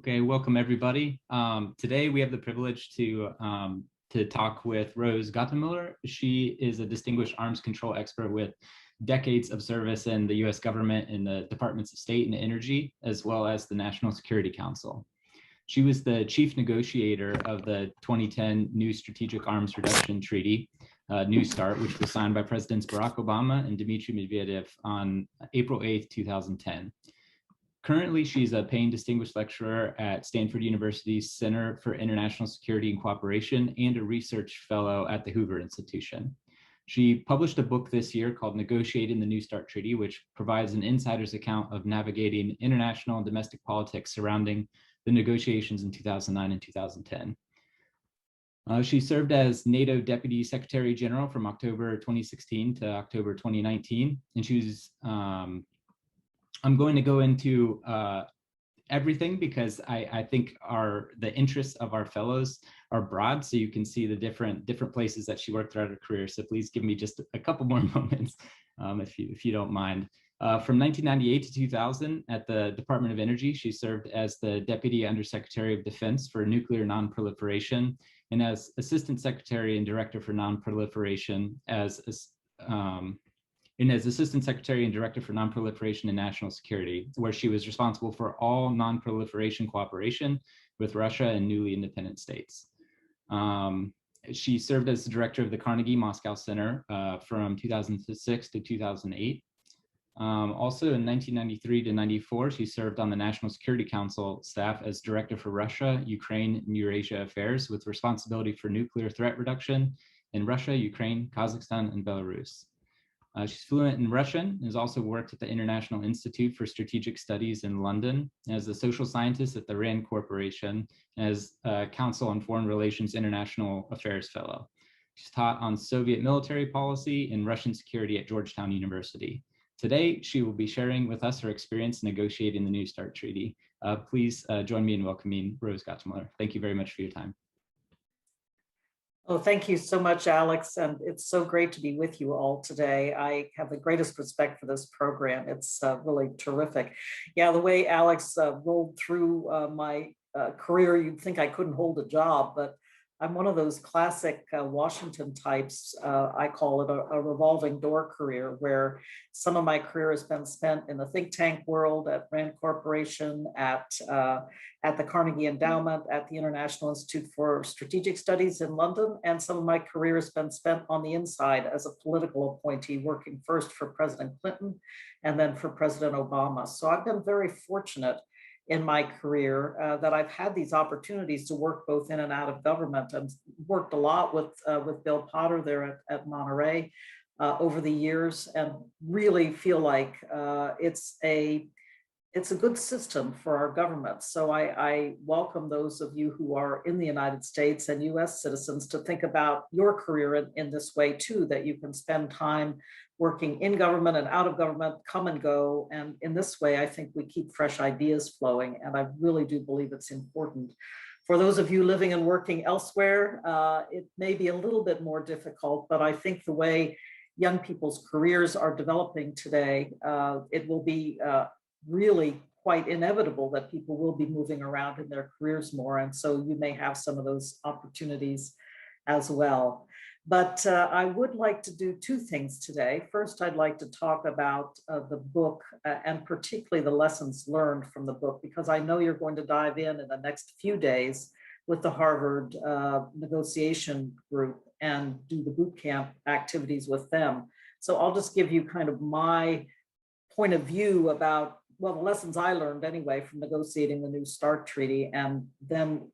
Okay, welcome everybody. Today we have the privilege to talk with Rose Gottemoeller. She is a distinguished arms control expert with decades of service in the U.S. government in the Departments of State and Energy, as well as the National Security Council. She was the chief negotiator of the 2010 New Strategic Arms Reduction Treaty, New START, which was signed by Presidents Barack Obama and Dmitry Medvedev on April 8th, 2010. Currently, she's a paying distinguished lecturer at Stanford University's Center for International Security and Cooperation and a research fellow at the Hoover Institution. She published a book this year called Negotiating the New START Treaty, which provides an insider's account of navigating international and domestic politics surrounding the negotiations in 2009 and 2010. She served as NATO Deputy Secretary General from October 2016 to October 2019, and she was I'm going to go into everything because I think the interests of our fellows are broad, so you can see the different places that she worked throughout her career. So please give me just a couple more moments if you don't mind. From 1998 to 2000 at the Department of Energy, she served as the Deputy Undersecretary of Defense for Nuclear Nonproliferation and as Assistant Secretary and Director for Nonproliferation as Assistant Secretary and Director for Nonproliferation and National Security, where she was responsible for all nonproliferation cooperation with Russia and newly independent states. She served as the director of the Carnegie Moscow Center from 2006 to 2008. Also in 1993 to 94, she served on the National Security Council staff as Director for Russia, Ukraine, and Eurasia Affairs with responsibility for nuclear threat reduction in Russia, Ukraine, Kazakhstan, and Belarus. She's fluent in Russian and has also worked at the International Institute for Strategic Studies in London as a social scientist at the RAND Corporation and as Council on Foreign Relations International Affairs Fellow. She's taught on Soviet military policy and Russian security at Georgetown University. Today, she will be sharing with us her experience negotiating the New START Treaty. Please join me in welcoming Rose Gottemoeller. Thank you very much for your time. Oh, thank you so much, Alex. And it's so great to be with you all today. I have the greatest respect for this program. It's really terrific. Yeah, the way Alex rolled through my career, you'd think I couldn't hold a job, but I'm one of those classic Washington types. I call it a revolving door career, where some of my career has been spent in the think tank world at RAND Corporation, at the Carnegie Endowment, at the International Institute for Strategic Studies in London, and some of my career has been spent on the inside as a political appointee, working first for President Clinton and then for President Obama. So I've been very fortunate in my career that I've had these opportunities to work both in and out of government, and worked a lot with Bill Potter there at Monterey over the years, and really feel like it's a good system for our government. So I welcome those of you who are in the United States and US citizens to think about your career in this way too, that you can spend time working in government and out of government, come and go. And in this way, I think we keep fresh ideas flowing. And I really do believe it's important. For those of you living and working elsewhere, it may be a little bit more difficult, but I think the way young people's careers are developing today, it will be really quite inevitable that people will be moving around in their careers more. And so you may have some of those opportunities as well. But I would like to do two things today. First, I'd like to talk about the book and particularly the lessons learned from the book, because I know you're going to dive in the next few days with the Harvard negotiation group and do the boot camp activities with them. So I'll just give you kind of my point of view about, well, the lessons I learned anyway from negotiating the New START Treaty, and then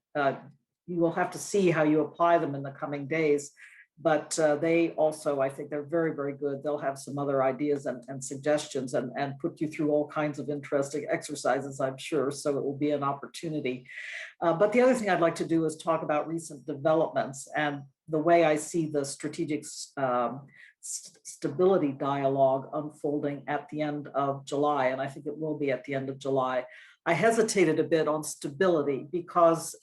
you will have to see how you apply them in the coming days. But they also, I think they're very, very good. They'll have some other ideas and suggestions and put you through all kinds of interesting exercises, I'm sure. So it will be an opportunity. But the other thing I'd like to do is talk about recent developments and the way I see the strategic stability dialogue unfolding at the end of July. And I think it will be at the end of July. I hesitated a bit on stability because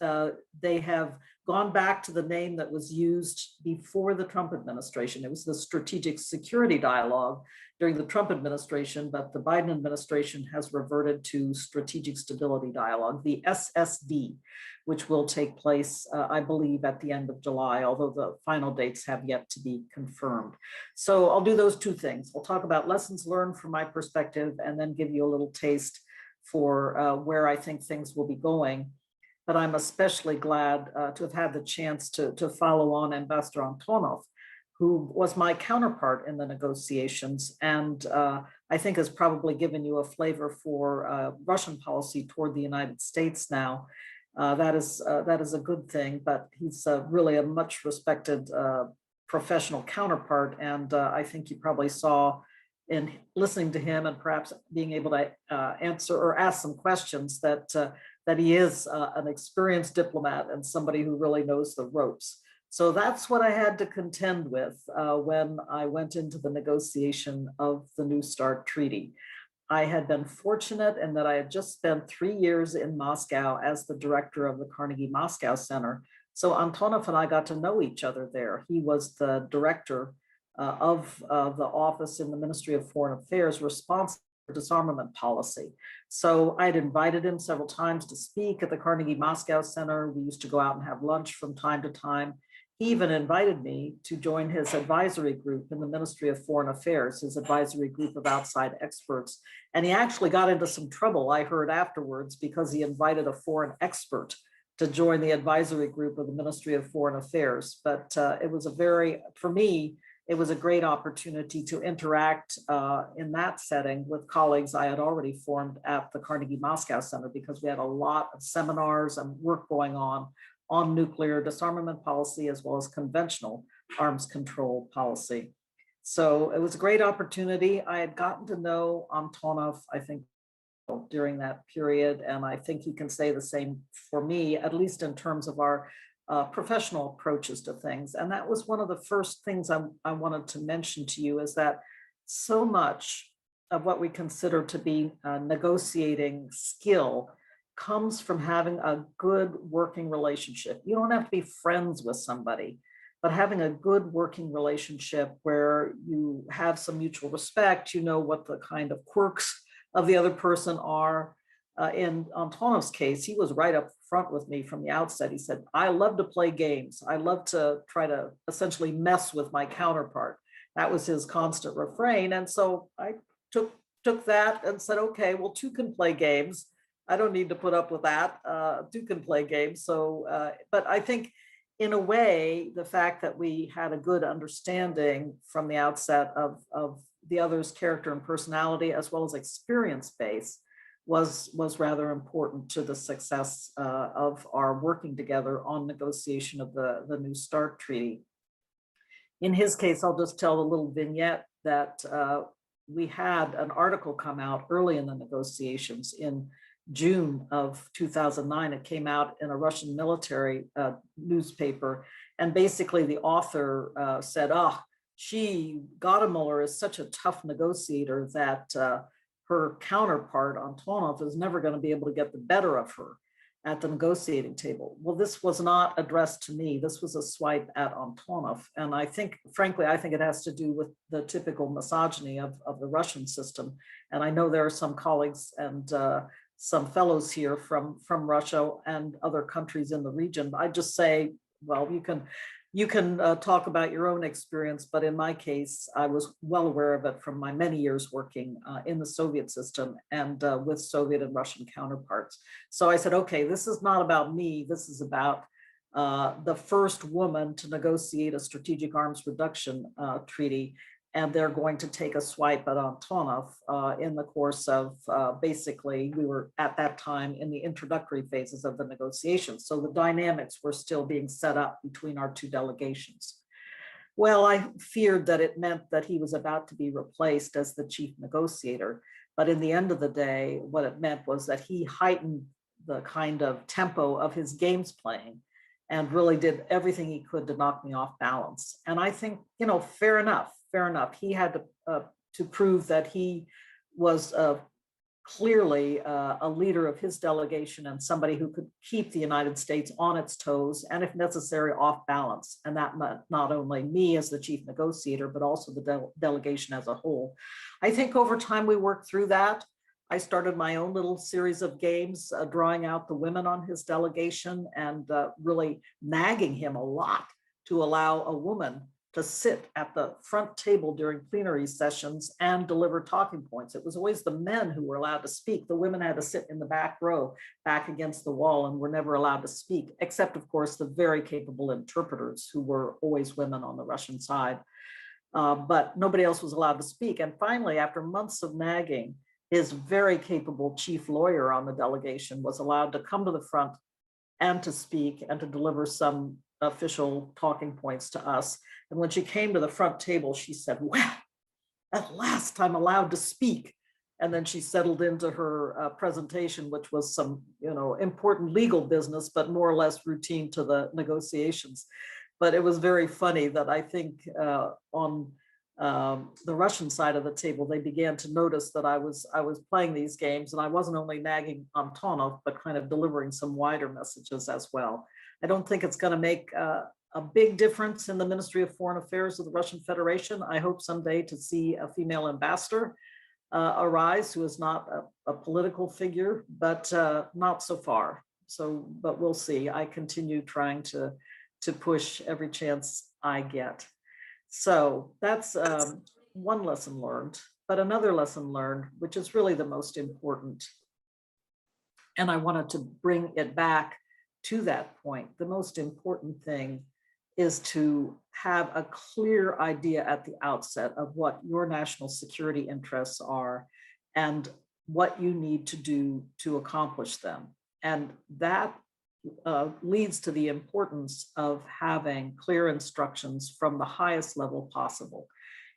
they have gone back to the name that was used before the Trump administration. It was the Strategic Security Dialogue during the Trump administration, but the Biden administration has reverted to Strategic Stability Dialogue, the SSD, which will take place, I believe, at the end of July, although the final dates have yet to be confirmed. So I'll do those two things. I'll talk about lessons learned from my perspective and then give you a little taste for where I think things will be going. But I'm especially glad to have had the chance to follow on Ambassador Antonov, who was my counterpart in the negotiations, and I think has probably given you a flavor for Russian policy toward the United States now. That is a good thing, but he's really a much respected professional counterpart, and I think you probably saw in listening to him and perhaps being able to answer or ask some questions that that he is an experienced diplomat and somebody who really knows the ropes. So that's what I had to contend with when I went into the negotiation of the New START treaty. I had been fortunate in that I had just spent 3 years in Moscow as the director of the Carnegie Moscow Center. So Antonov and I got to know each other there. He was the director of the office in the Ministry of Foreign Affairs responsible for disarmament policy. So I'd invited him several times to speak at the Carnegie Moscow Center. We used to go out and have lunch from time to time. He even invited me to join his advisory group in the Ministry of Foreign Affairs, his advisory group of outside experts. And he actually got into some trouble, I heard afterwards, because he invited a foreign expert to join the advisory group of the Ministry of Foreign Affairs. But it was for me, it was a great opportunity to interact in that setting with colleagues I had already formed at the Carnegie Moscow Center, because we had a lot of seminars and work going on nuclear disarmament policy as well as conventional arms control policy. So it was a great opportunity. I had gotten to know Antonov, I think, during that period, and I think he can say the same for me, at least in terms of our professional approaches to things. And that was one of the first things I wanted to mention to you, is that so much of what we consider to be negotiating skill comes from having a good working relationship. You don't have to be friends with somebody, but having a good working relationship where you have some mutual respect, you know what the kind of quirks of the other person are. In Antonov's case, he was right up front with me from the outset. He said, I love to play games. I love to try to essentially mess with my counterpart. That was his constant refrain. And so I took that and said, okay, well, two can play games. I don't need to put up with that. Two can play games. So, but I think in a way, the fact that we had a good understanding from the outset of the other's character and personality, as well as experience base, was rather important to the success of our working together on negotiation of the New START treaty. In his case, I'll just tell a little vignette that we had an article come out early in the negotiations in June of 2009. It came out in a Russian military newspaper. And basically the author said, Gottemoeller is such a tough negotiator that her counterpart, Antonov, is never going to be able to get the better of her at the negotiating table. Well, this was not addressed to me. This was a swipe at Antonov. And I think, frankly, I think it has to do with the typical misogyny of the Russian system. And I know there are some colleagues and some fellows here from Russia and other countries in the region. I just say, well, you can talk about your own experience, but in my case, I was well aware of it from my many years working in the Soviet system and with Soviet and Russian counterparts. So I said, okay, this is not about me. This is about the first woman to negotiate a strategic arms reduction treaty. And they're going to take a swipe at Antonov in the course of basically, we were at that time in the introductory phases of the negotiations. So the dynamics were still being set up between our two delegations. Well, I feared that it meant that he was about to be replaced as the chief negotiator. But in the end of the day, what it meant was that he heightened the kind of tempo of his games playing and really did everything he could to knock me off balance. And I think, fair enough. He had to prove that he was clearly a leader of his delegation and somebody who could keep the United States on its toes and, if necessary, off balance. And that meant not only me as the chief negotiator, but also the delegation as a whole. I think over time we worked through that. I started my own little series of games, drawing out the women on his delegation and really nagging him a lot to allow a woman to sit at the front table during plenary sessions and deliver talking points. It was always the men who were allowed to speak. The women had to sit in the back row, back against the wall, and were never allowed to speak, except, of course, the very capable interpreters who were always women on the Russian side. But nobody else was allowed to speak. And finally, after months of nagging, his very capable chief lawyer on the delegation was allowed to come to the front and to speak and to deliver some official talking points to us. And when she came to the front table, she said, "Well, at last I'm allowed to speak." And then she settled into her presentation, which was some, important legal business, but more or less routine to the negotiations. But it was very funny that I think on the Russian side of the table, they began to notice that I was playing these games, and I wasn't only nagging Antonov, but kind of delivering some wider messages as well. I don't think it's going to make a big difference in the Ministry of Foreign Affairs of the Russian Federation. I hope someday to see a female ambassador arise who is not a political figure, but not so far. But we'll see. I continue trying to push every chance I get. So that's one lesson learned. But another lesson learned, which is really the most important, and I wanted to bring it back to that point, the most important thing is to have a clear idea at the outset of what your national security interests are and what you need to do to accomplish them. And that leads to the importance of having clear instructions from the highest level possible.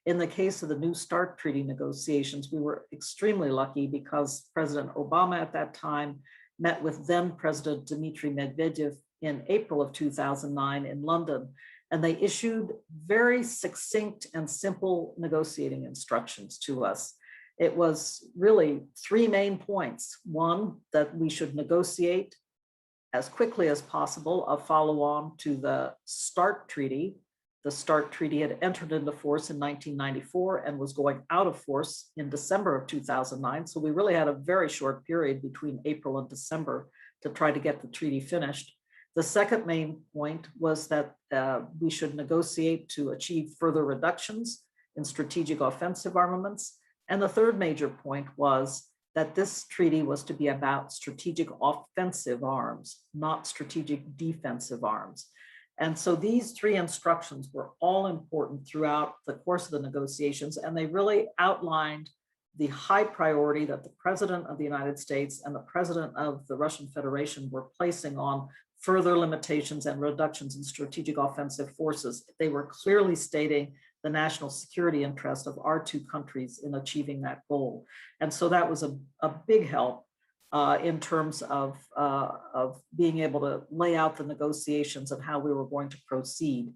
In the case of the New START treaty negotiations, we were extremely lucky because President Obama at that time met with then President Dmitry Medvedev in April of 2009 in London, and they issued very succinct and simple negotiating instructions to us. It was really three main points. One, that we should negotiate as quickly as possible a follow-on to the START treaty. The START treaty had entered into force in 1994 and was going out of force in December of 2009. So we really had a very short period between April and December to try to get the treaty finished. The second main point was that we should negotiate to achieve further reductions in strategic offensive armaments. And the third major point was that this treaty was to be about strategic offensive arms, not strategic defensive arms. And so these three instructions were all important throughout the course of the negotiations, and they really outlined the high priority that the President of the United States and the President of the Russian Federation were placing on further limitations and reductions in strategic offensive forces. They were clearly stating the national security interest of our two countries in achieving that goal. And so that was a big help in terms of being able to lay out the negotiations and how we were going to proceed.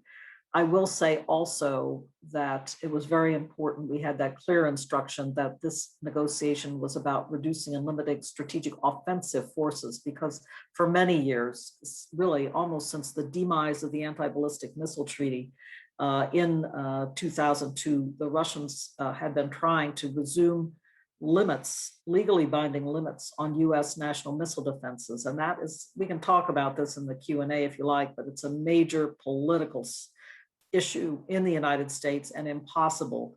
I will say also that it was very important we had that clear instruction that this negotiation was about reducing and limiting strategic offensive forces, because for many years, really almost since the demise of the anti-ballistic missile treaty in 2002, the Russians had been trying to resume limits, legally binding limits on US national missile defenses. And that is, we can talk about this in the Q&A if you like, but it's a major political issue in the United States and impossible,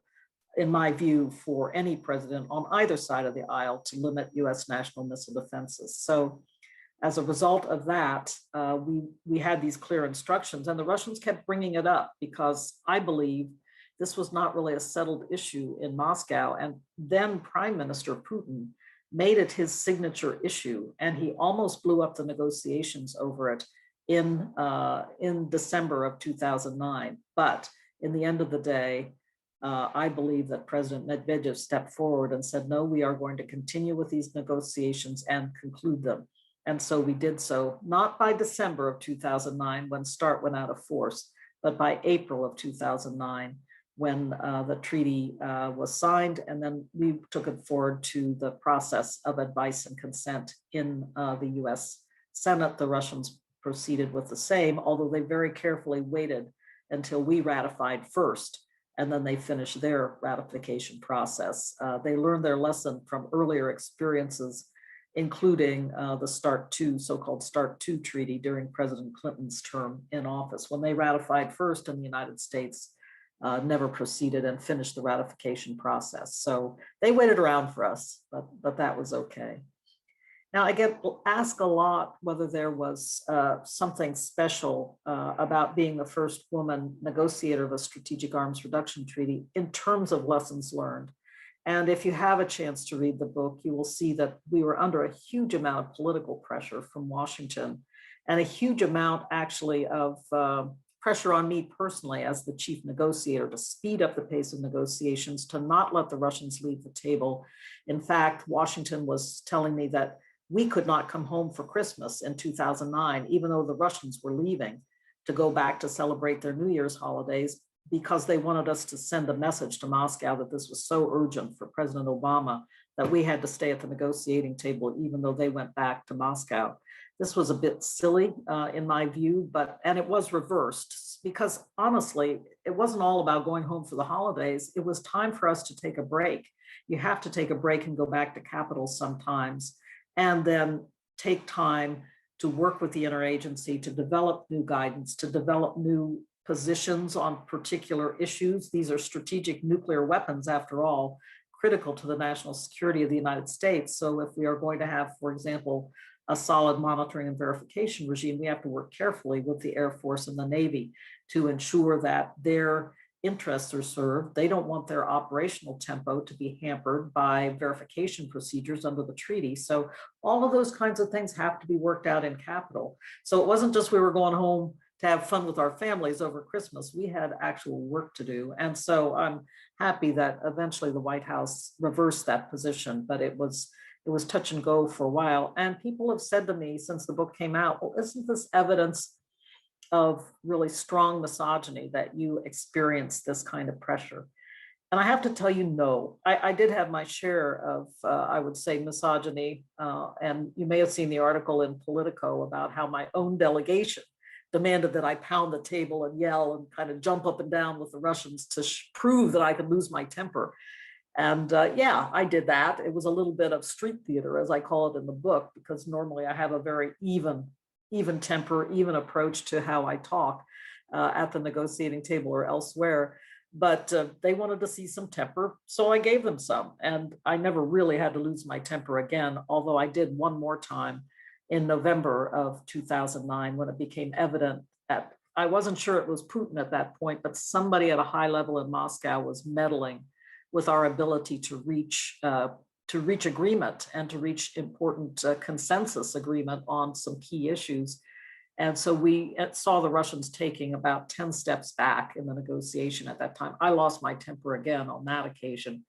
in my view, for any president on either side of the aisle to limit US national missile defenses. So as a result of that, we had these clear instructions, and the Russians kept bringing it up because I believe this was not really a settled issue in Moscow. And then Prime Minister Putin made it his signature issue, and he almost blew up the negotiations over it in December of 2009. But in the end of the day, I believe that President Medvedev stepped forward and said, no, we are going to continue with these negotiations and conclude them. And so we did so, not by December of 2009 when START went out of force, but by April of 2009, when the treaty was signed, and then we took it forward to the process of advice and consent in the US Senate. The Russians proceeded with the same, although they very carefully waited until we ratified first, and then they finished their ratification process. They learned their lesson from earlier experiences, including the START II, so-called START II treaty during President Clinton's term in office, when they ratified first in the United States, never proceeded and finished the ratification process. So they waited around for us, but that was okay. Now, I get asked a lot whether there was something special about being the first woman negotiator of a strategic arms reduction treaty in terms of lessons learned. And if you have a chance to read the book, you will see that we were under a huge amount of political pressure from Washington, and a huge amount actually of pressure on me personally as the chief negotiator to speed up the pace of negotiations, to not let the Russians leave the table. In fact, Washington was telling me that we could not come home for Christmas in 2009, even though the Russians were leaving to go back to celebrate their New Year's holidays, because they wanted us to send a message to Moscow that this was so urgent for President Obama that we had to stay at the negotiating table, even though they went back to Moscow. This was a bit silly in my view, and it was reversed, because honestly, it wasn't all about going home for the holidays. It was time for us to take a break. You have to take a break and go back to capitals sometimes, and then take time to work with the interagency to develop new guidance, to develop new positions on particular issues. These are strategic nuclear weapons, after all, critical to the national security of the United States. So if we are going to have, for example, a solid monitoring and verification regime, we have to work carefully with the Air Force and the Navy to ensure that their interests are served. They don't want their operational tempo to be hampered by verification procedures under the treaty. So all of those kinds of things have to be worked out in Capitol. So it wasn't just we were going home to have fun with our families over Christmas. We had actual work to do. And so I'm happy that eventually the White House reversed that position, but it was touch and go for a while. And people have said to me since the book came out, well, isn't this evidence of really strong misogyny that you experience this kind of pressure? And I have to tell you, no. I did have my share of, I would say, misogyny. And you may have seen the article in Politico about how my own delegation demanded that I pound the table and yell and kind of jump up and down with the Russians to prove that I could lose my temper. And yeah, I did that. It was a little bit of street theater, as I call it in the book, because normally I have a very even temper, even approach to how I talk at the negotiating table or elsewhere. But they wanted to see some temper, so I gave them some. And I never really had to lose my temper again, although I did one more time in November of 2009 when it became evident that I wasn't sure it was Putin at that point, but somebody at a high level in Moscow was meddling with our ability to reach agreement and to reach important consensus agreement on some key issues. And so we saw the Russians taking about 10 steps back in the negotiation at that time. I lost my temper again on that occasion,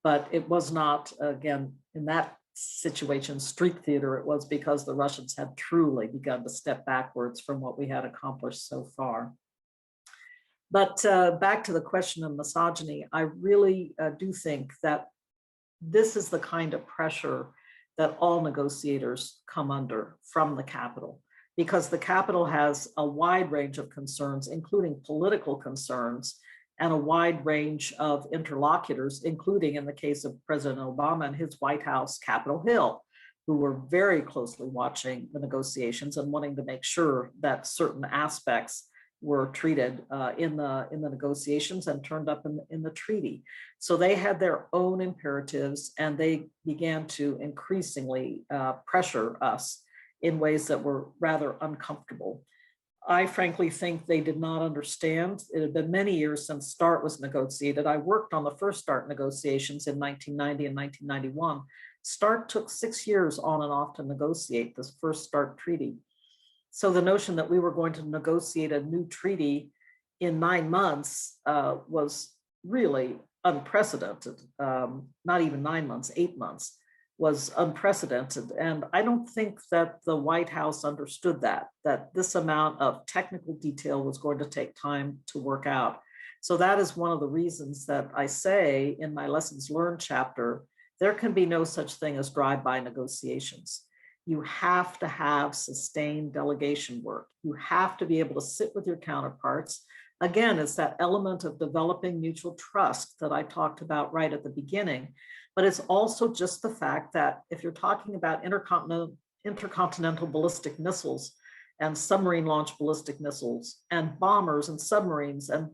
but it was not, again, in that situation, street theater. It was because the Russians had truly begun to step backwards from what we had accomplished so far. But back to the question of misogyny, I really do think that this is the kind of pressure that all negotiators come under from the Capitol, because the Capitol has a wide range of concerns, including political concerns, and a wide range of interlocutors, including in the case of President Obama and his White House, Capitol Hill, who were very closely watching the negotiations and wanting to make sure that certain aspects were treated in the negotiations and turned up in the treaty. So they had their own imperatives, and they began to increasingly pressure us in ways that were rather uncomfortable. I frankly think they did not understand. It had been many years since START was negotiated. I worked on the first START negotiations in 1990 and 1991. START took 6 years on and off to negotiate this first START treaty. So the notion that we were going to negotiate a new treaty in 9 months was really unprecedented. Not even 9 months, 8 months was unprecedented. And I don't think that the White House understood that this amount of technical detail was going to take time to work out. So that is one of the reasons that I say in my lessons learned chapter, there can be no such thing as drive-by negotiations. You have to have sustained delegation work. You have to be able to sit with your counterparts. Again, it's that element of developing mutual trust that I talked about right at the beginning. But it's also just the fact that if you're talking about intercontinental ballistic missiles and submarine launched ballistic missiles and bombers and submarines and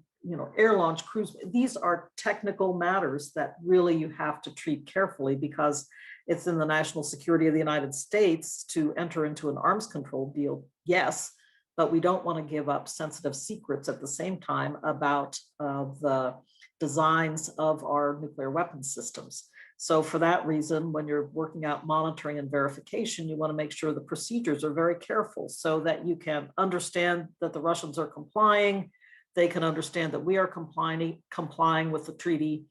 air launch cruise, these are technical matters that really you have to treat carefully, because it's in the national security of the United States to enter into an arms control deal, yes, but we don't want to give up sensitive secrets at the same time about the designs of our nuclear weapons systems. So for that reason, when you're working out monitoring and verification, you want to make sure the procedures are very careful so that you can understand that the Russians are complying, they can understand that we are complying with the treaty,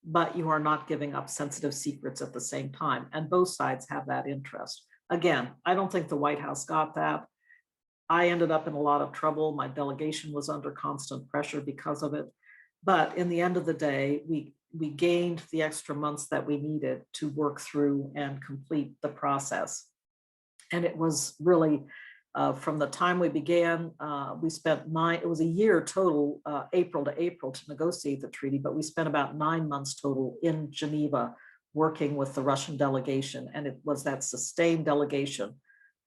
but you are not giving up sensitive secrets at the same time. And both sides have that interest. Again, I don't think the White House got that. I ended up in a lot of trouble. My delegation was under constant pressure because of it. But in the end of the day, we gained the extra months that we needed to work through and complete the process. And it was really, from the time we began, we spent it was a year total, April to April, to negotiate the treaty, but we spent about 9 months total in Geneva working with the Russian delegation. And it was that sustained delegation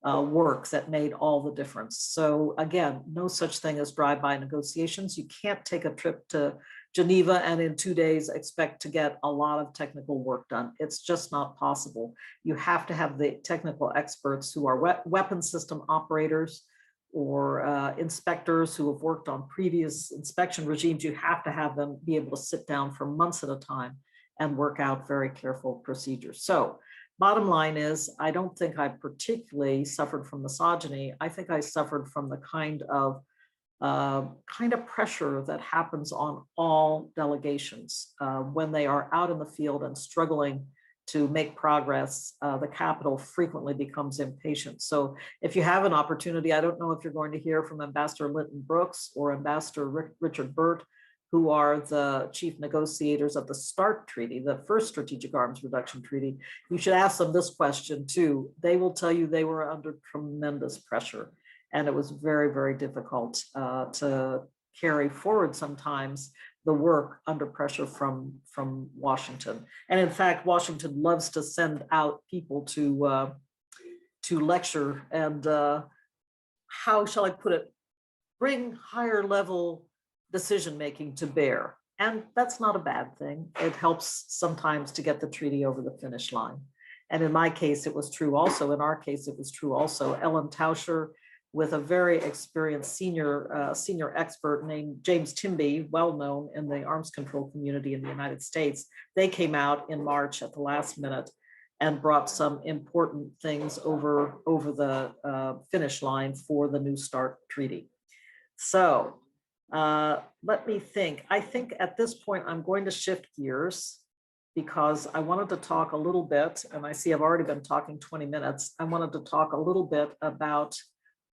work that made all the difference. So again, no such thing as drive-by negotiations. You can't take a trip to Geneva and in 2 days expect to get a lot of technical work done. It's just not possible. You have to have the technical experts who are weapon system operators or inspectors who have worked on previous inspection regimes. You have to have them be able to sit down for months at a time and work out very careful procedures. So bottom line is, I don't think I particularly suffered from misogyny. I think I suffered from the kind of pressure that happens on all delegations when they are out in the field and struggling to make progress. The Capitol frequently becomes impatient. So if you have an opportunity, I don't know if you're going to hear from Ambassador Linton Brooks or Ambassador Richard Burt, who are the chief negotiators of the START Treaty, the first Strategic Arms Reduction Treaty. You should ask them this question too. They will tell you they were under tremendous pressure. And it was very, very difficult to carry forward sometimes the work under pressure from Washington. And in fact, Washington loves to send out people to lecture and how shall I put it, bring higher level decision-making to bear. And that's not a bad thing. It helps sometimes to get the treaty over the finish line. And in my case, it was true also. In our case, it was true also. Ellen Tauscher, with a very experienced senior expert named James Timby, well known in the arms control community in the United States. They came out in March at the last minute and brought some important things over the finish line for the New START treaty. So let me think. I think at this point, I'm going to shift gears because I wanted to talk a little bit, and I see I've already been talking 20 minutes. I wanted to talk a little bit about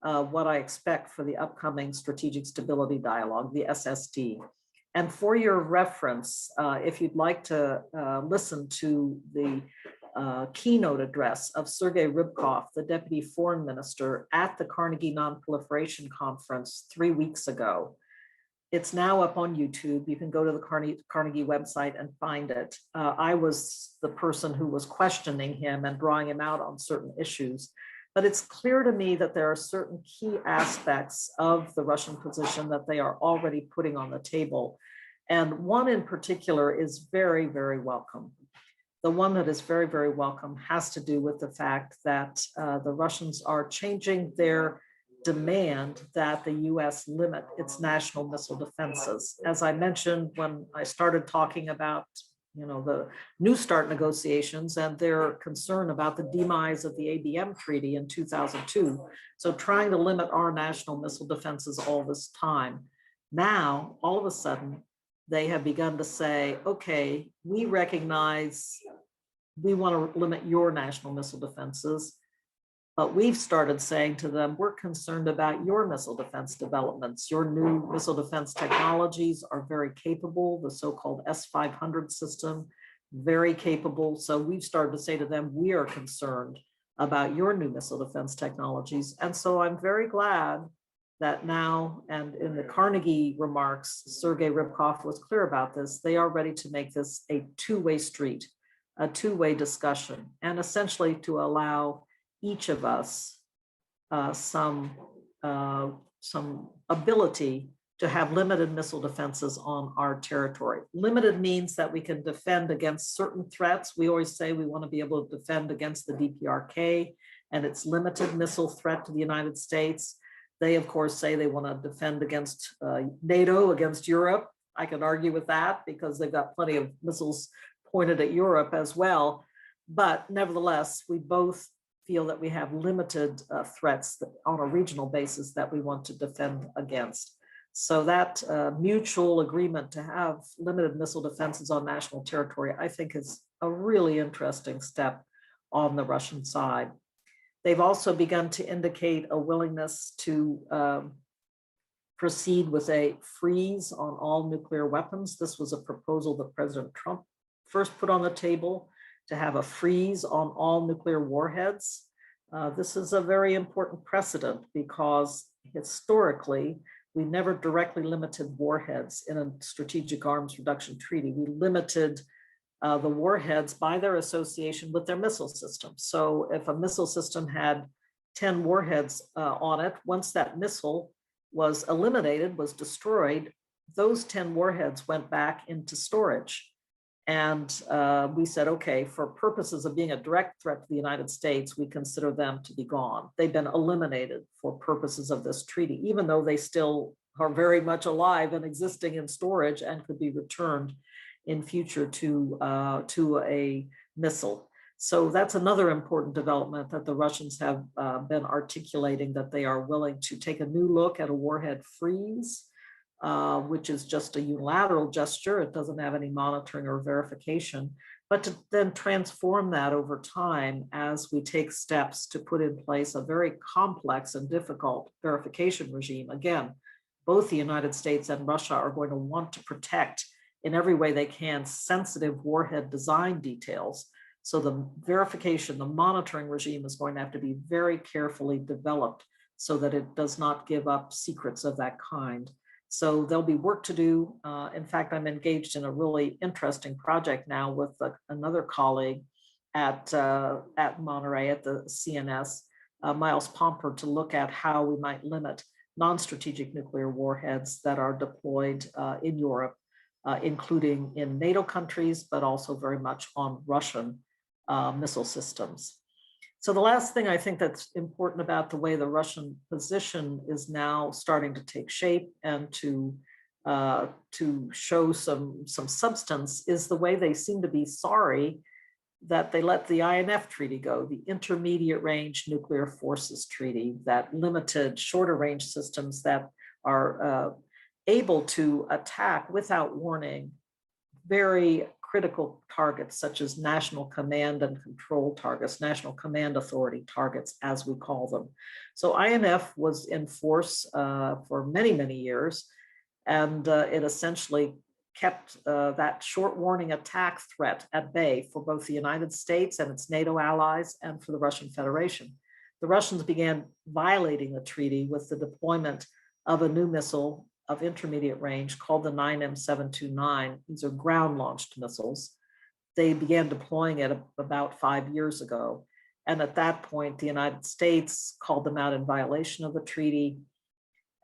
what I expect for the upcoming Strategic Stability Dialogue, the SSD. And for your reference, if you'd like to listen to the keynote address of Sergei Rybkov, the Deputy Foreign Minister, at the Carnegie Non-Proliferation Conference 3 weeks ago, it's now up on YouTube. You can go to the Carnegie website and find it. I was the person who was questioning him and drawing him out on certain issues. But it's clear to me that there are certain key aspects of the Russian position that they are already putting on the table. And one in particular is very, very welcome. The one that is very, very welcome has to do with the fact that the Russians are changing their demand that the US limit its national missile defenses. As I mentioned when I started talking about the New START negotiations and their concern about the demise of the ABM treaty in 2002. So trying to limit our national missile defenses all this time. Now, all of a sudden, they have begun to say, okay, we recognize we want to limit your national missile defenses, But we've started saying to them, we're concerned about your missile defense developments. Your new missile defense technologies are very capable, the so-called S-500 system, very capable. So we've started to say to them, we are concerned about your new missile defense technologies. And so I'm very glad that now, and in the Carnegie remarks, Sergei Rybkov was clear about this, they are ready to make this a two-way street, a two-way discussion, and essentially to allow each of us some ability to have limited missile defenses on our territory. Limited means that we can defend against certain threats. We always say we want to be able to defend against the DPRK and its limited missile threat to the United States. They, of course, say they want to defend against NATO, against Europe. I can argue with that because they've got plenty of missiles pointed at Europe as well. But nevertheless, we both feel that we have limited threats on a regional basis that we want to defend against. So that mutual agreement to have limited missile defenses on national territory, I think, is a really interesting step on the Russian side. They've also begun to indicate a willingness to proceed with a freeze on all nuclear weapons. This was a proposal that President Trump first put on the table, to have a freeze on all nuclear warheads. This is a very important precedent because historically, we never directly limited warheads in a strategic arms reduction treaty. We limited the warheads by their association with their missile system. So if a missile system had 10 warheads on it, once that missile was eliminated, was destroyed, those 10 warheads went back into storage. And we said, okay, for purposes of being a direct threat to the United States, we consider them to be gone. They've been eliminated for purposes of this treaty, even though they still are very much alive and existing in storage and could be returned in future to a missile. So that's another important development that the Russians have been articulating, that they are willing to take a new look at a warhead freeze, which is just a unilateral gesture. It doesn't have any monitoring or verification, but to then transform that over time as we take steps to put in place a very complex and difficult verification regime. Again, both the United States and Russia are going to want to protect in every way they can sensitive warhead design details. So the verification, the monitoring regime is going to have to be very carefully developed so that it does not give up secrets of that kind. So there'll be work to do. In fact, I'm engaged in a really interesting project now with another colleague at Monterey at the CNS, Miles Pomper, to look at how we might limit non-strategic nuclear warheads that are deployed in Europe, including in NATO countries, but also very much on Russian missile systems. So the last thing I think that's important about the way the Russian position is now starting to take shape and to show some substance is the way they seem to be sorry that they let the INF treaty go, the Intermediate Range Nuclear Forces Treaty, that limited shorter range systems that are able to attack without warning very critical targets such as national command and control targets, national command authority targets, as we call them. So INF was in force for many, many years, and it essentially kept that short warning attack threat at bay for both the United States and its NATO allies and for the Russian Federation. The Russians began violating the treaty with the deployment of a new missile of intermediate range called the 9M729. These are ground-launched missiles. They began deploying it about 5 years ago. And at that point, the United States called them out in violation of the treaty.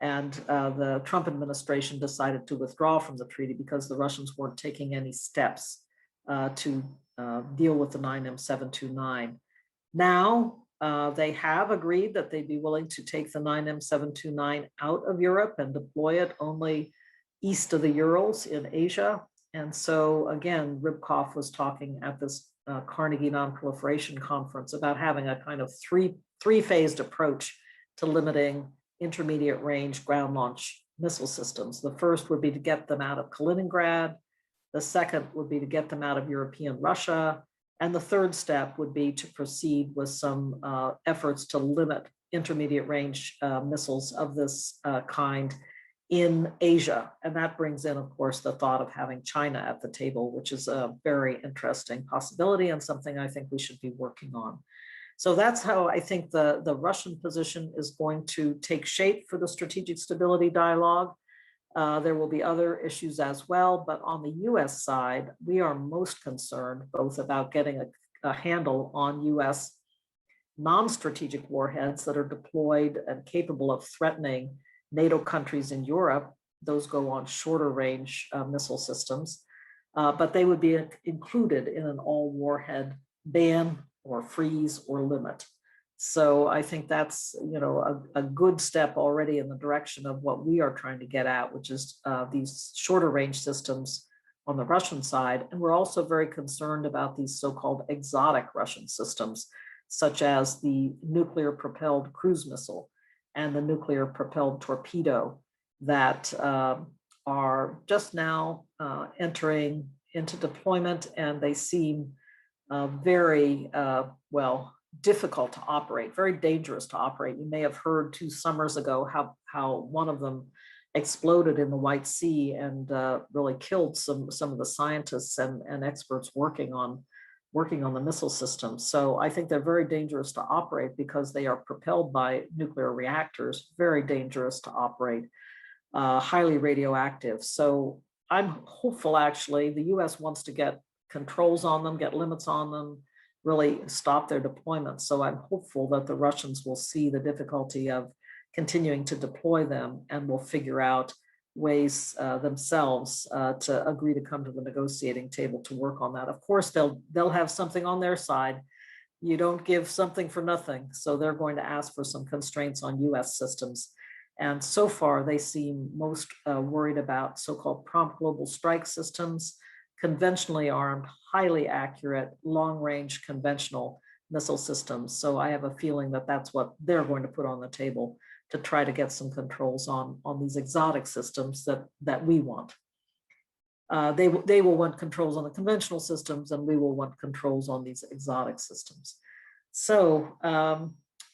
And the Trump administration decided to withdraw from the treaty because the Russians weren't taking any steps to deal with the 9M729. Now, they have agreed that they'd be willing to take the 9M729 out of Europe and deploy it only east of the Urals in Asia. And so again, Rybkov was talking at this Carnegie Non-Proliferation Conference about having a kind of three-phased approach to limiting intermediate range ground launch missile systems. The first would be to get them out of Kaliningrad. The second would be to get them out of European Russia. And the third step would be to proceed with some efforts to limit intermediate range missiles of this kind in Asia. And that brings in, of course, the thought of having China at the table, which is a very interesting possibility and something I think we should be working on. So that's how I think the Russian position is going to take shape for the strategic stability dialogue. There will be other issues as well, but on the US side, we are most concerned both about getting a handle on US non-strategic warheads that are deployed and capable of threatening NATO countries in Europe. Those go on shorter range missile systems, but they would be included in an all warhead ban or freeze or limit. So I think that's, you know, a good step already in the direction of what we are trying to get at, which is these shorter range systems on the Russian side. And we're also very concerned about these so-called exotic Russian systems, such as the nuclear propelled cruise missile and the nuclear propelled torpedo that are just now entering into deployment, and they seem very, well, difficult to operate, very dangerous to operate. You may have heard 2 summers ago how one of them exploded in the White Sea and really killed some of the scientists and experts working on the missile system. So I think they're very dangerous to operate because they are propelled by nuclear reactors, very dangerous to operate, highly radioactive. So I'm hopeful, actually, the US wants to get controls on them, get limits on them, really stop their deployment. So I'm hopeful that the Russians will see the difficulty of continuing to deploy them and will figure out ways themselves to agree to come to the negotiating table to work on that. Of course, they'll have something on their side. You don't give something for nothing. So they're going to ask for some constraints on US systems. And so far, they seem most worried about so-called prompt global strike systems, conventionally armed, highly accurate, long-range conventional missile systems. So I have a feeling that that's what they're going to put on the table to try to get some controls on these exotic systems that we want. They will want controls on the conventional systems, and we will want controls on these exotic systems. So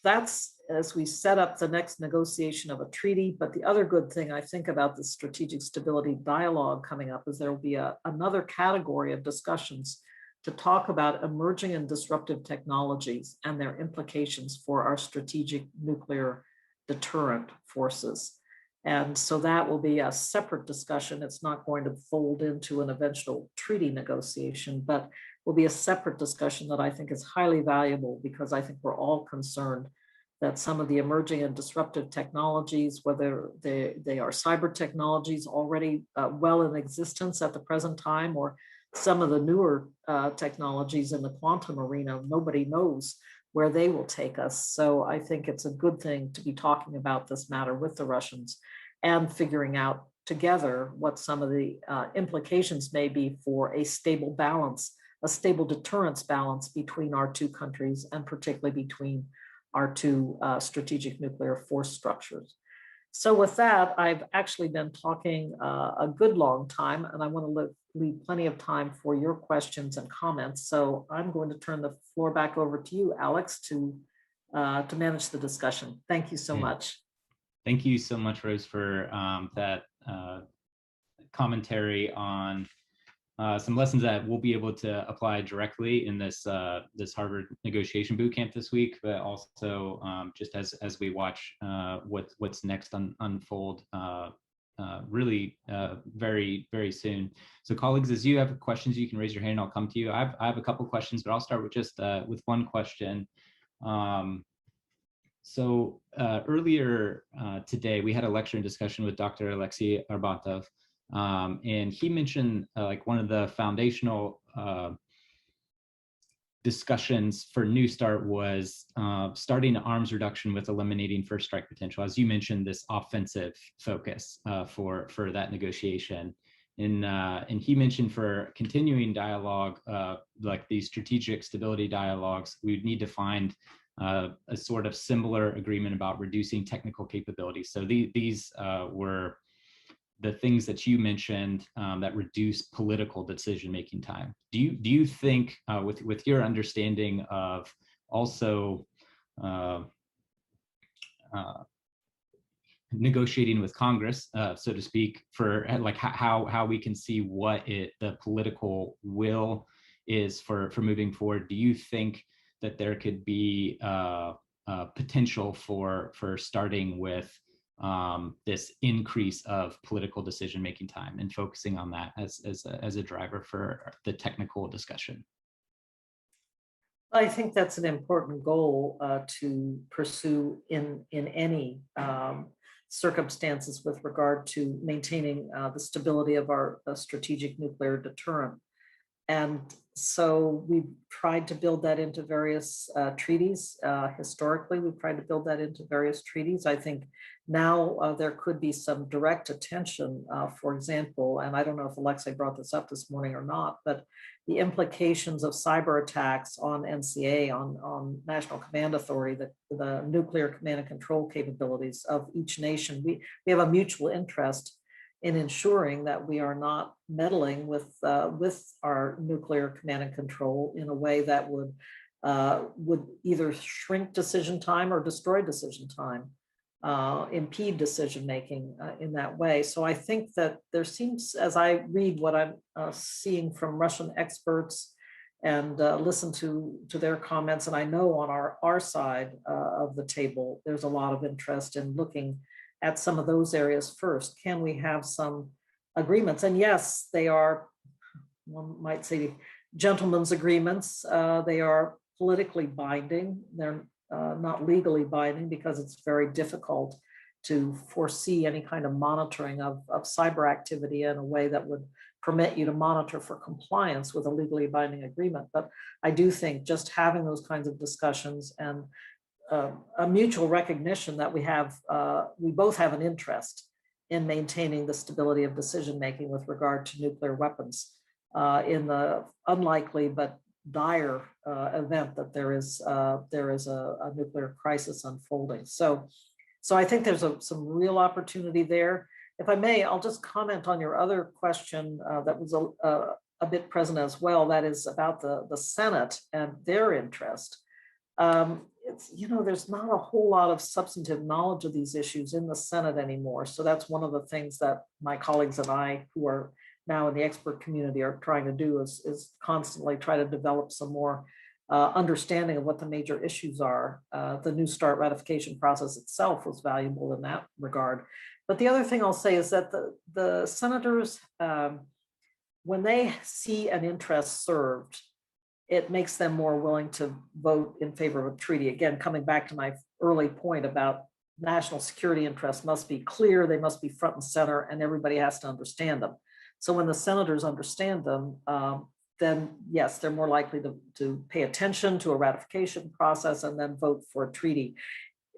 that's as we set up the next negotiation of a treaty. But the other good thing I think about the strategic stability dialogue coming up is there will be another category of discussions to talk about emerging and disruptive technologies and their implications for our strategic nuclear deterrent forces. And so that will be a separate discussion. It's not going to fold into an eventual treaty negotiation, but will be a separate discussion that I think is highly valuable, because I think we're all concerned that some of the emerging and disruptive technologies, whether they are cyber technologies already well in existence at the present time, or some of the newer technologies in the quantum arena, nobody knows where they will take us. So I think it's a good thing to be talking about this matter with the Russians and figuring out together what some of the implications may be for a stable balance, a stable deterrence balance between our two countries, and particularly between our two strategic nuclear force structures. So with that, I've actually been talking a good long time, and I want to leave plenty of time for your questions and comments. So I'm going to turn the floor back over to you, Alex, to manage the discussion. Thank you so much. Thank you so much, Rose, for that commentary on some lessons that we'll be able to apply directly in this this Harvard negotiation bootcamp this week, but also just as we watch what's next unfold really very, very soon. So colleagues, as you have questions, you can raise your hand and I'll come to you. I have a couple questions, but I'll start with just with one question. So earlier today, we had a lecture and discussion with Dr. Alexei Arbatov, and he mentioned like one of the foundational discussions for New START was starting arms reduction with eliminating first strike potential. As you mentioned, this offensive focus for that negotiation. And he mentioned for continuing dialogue, like these strategic stability dialogues, we would need to find a sort of similar agreement about reducing technical capabilities. So these were the things that you mentioned that reduce political decision-making time. Do you think, with your understanding of also uh, uh, negotiating with Congress, so to speak, for like how we can see what the political will is for moving forward, do you think that there could be potential for starting with this increase of political decision-making time and focusing on that as a driver for the technical discussion? I think that's an important goal to pursue in any circumstances with regard to maintaining the stability of our strategic nuclear deterrent. And so we've tried to build that into various treaties. Historically, we've tried to build that into various treaties. I think now there could be some direct attention, for example, and I don't know if Alexei brought this up this morning or not, but the implications of cyber attacks on NCA, on National Command Authority, the nuclear command and control capabilities of each nation. We have a mutual interest in ensuring that we are not meddling with our nuclear command and control in a way that would either shrink decision time or destroy decision time, impede decision making in that way. So I think that there seems, as I read what I'm seeing from Russian experts and listen to their comments, and I know on our side of the table, there's a lot of interest in looking at some of those areas first. Can we have some agreements? And yes, they are, one might say, gentlemen's agreements. They are politically binding. They're not legally binding because it's very difficult to foresee any kind of monitoring of cyber activity in a way that would permit you to monitor for compliance with a legally binding agreement. But I do think just having those kinds of discussions and a mutual recognition that we both have an interest in maintaining the stability of decision making with regard to nuclear weapons in the unlikely but dire event that there is a nuclear crisis unfolding. So I think there's some real opportunity there. If I may, I'll just comment on your other question that was a bit present as well. That is about the Senate and their interest. It's, there's not a whole lot of substantive knowledge of these issues in the Senate anymore. So that's one of the things that my colleagues and I, who are now in the expert community, are trying to do is constantly try to develop some more understanding of what the major issues are. The New START ratification process itself was valuable in that regard. But the other thing I'll say is that the senators, when they see an interest served, it makes them more willing to vote in favor of a treaty. Again, coming back to my early point about national security interests must be clear, they must be front and center, and everybody has to understand them. So when the senators understand them, then yes, they're more likely to pay attention to a ratification process and then vote for a treaty.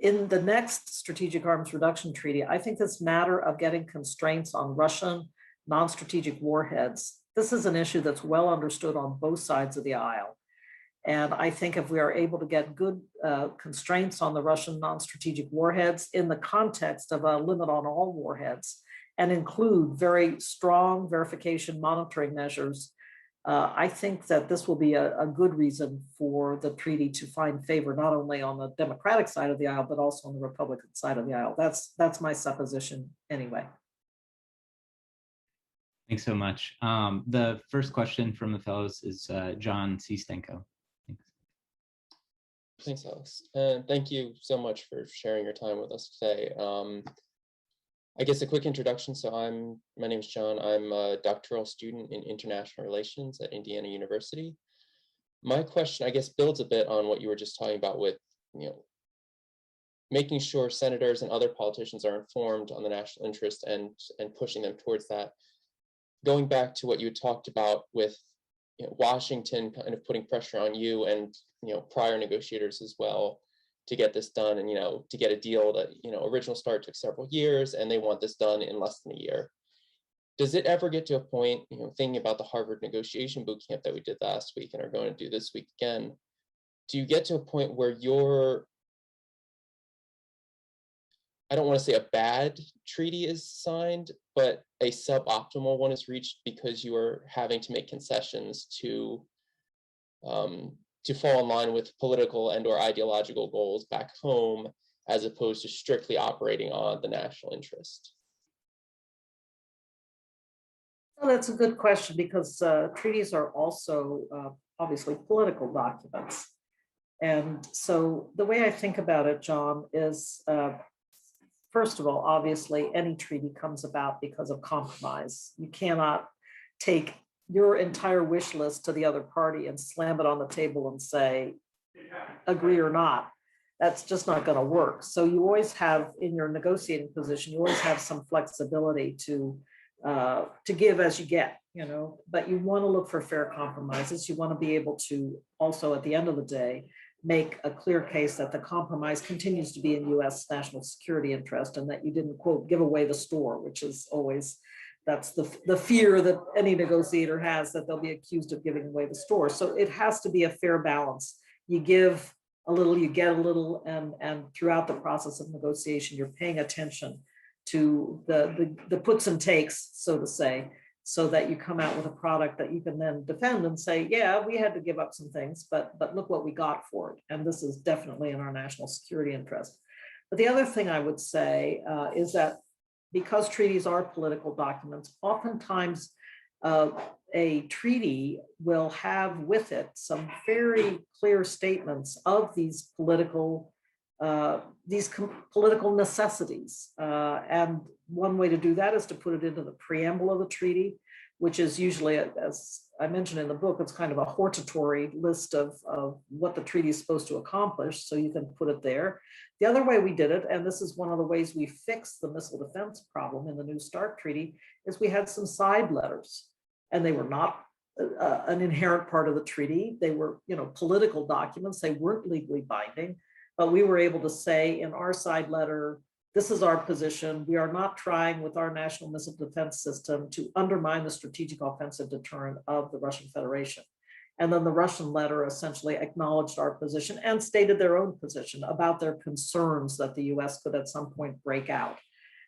In the next Strategic Arms Reduction Treaty, I think this matter of getting constraints on Russian non-strategic warheads, this is an issue that's well understood on both sides of the aisle. And I think if we are able to get good constraints on the Russian non-strategic warheads in the context of a limit on all warheads and include very strong verification monitoring measures, I think that this will be a good reason for the treaty to find favor, not only on the Democratic side of the aisle, but also on the Republican side of the aisle. That's my supposition anyway. Thanks so much. The first question from the fellows is John C. Stenko. Thanks. Thanks, Alex. And thank you so much for sharing your time with us today. I guess a quick introduction. So my name is John. I'm a doctoral student in international relations at Indiana University. My question, I guess, builds a bit on what you were just talking about with, making sure senators and other politicians are informed on the national interest and pushing them towards that. Going back to what you talked about with Washington kind of putting pressure on you and prior negotiators as well to get this done, and to get a deal that original START took several years and they want this done in less than a year. Does it ever get to a point, thinking about the Harvard negotiation boot camp that we did last week and are going to do this week again, do you get to a point where I don't want to say a bad treaty is signed, but a suboptimal one is reached because you are having to make concessions to fall in line with political and or ideological goals back home, as opposed to strictly operating on the national interest? Well, that's a good question because treaties are also obviously political documents. And so the way I think about it, John, is first of all, obviously, any treaty comes about because of compromise. You cannot take your entire wish list to the other party and slam it on the table and say, agree or not. That's just not going to work. So you always have, in your negotiating position, you always have some flexibility to give as you get, you know, but you want to look for fair compromises. You want to be able to also, at the end of the day, make a clear case that the compromise continues to be in US national security interest and that you didn't, quote, give away the store, which is always, that's the fear that any negotiator has, that they'll be accused of giving away the store. So it has to be a fair balance. You give a little, you get a little, and throughout the process of negotiation, you're paying attention to the puts and takes, so to say, so that you come out with a product that you can then defend and say, yeah, we had to give up some things, but look what we got for it. And this is definitely in our national security interest. But the other thing I would say is that because treaties are political documents, oftentimes a treaty will have with it some very clear statements of these political necessities. And one way to do that is to put it into the preamble of the treaty, which is usually, as I mentioned in the book, it's kind of a hortatory list of what the treaty is supposed to accomplish. So you can put it there. The other way we did it, and this is one of the ways we fixed the missile defense problem in the New START treaty, is we had some side letters, and they were not an inherent part of the treaty. They were, you know, political documents. They weren't legally binding. But we were able to say in our side letter, this is our position. We are not trying with our national missile defense system to undermine the strategic offensive deterrent of the Russian Federation. And then the Russian letter essentially acknowledged our position and stated their own position about their concerns that the US could at some point break out.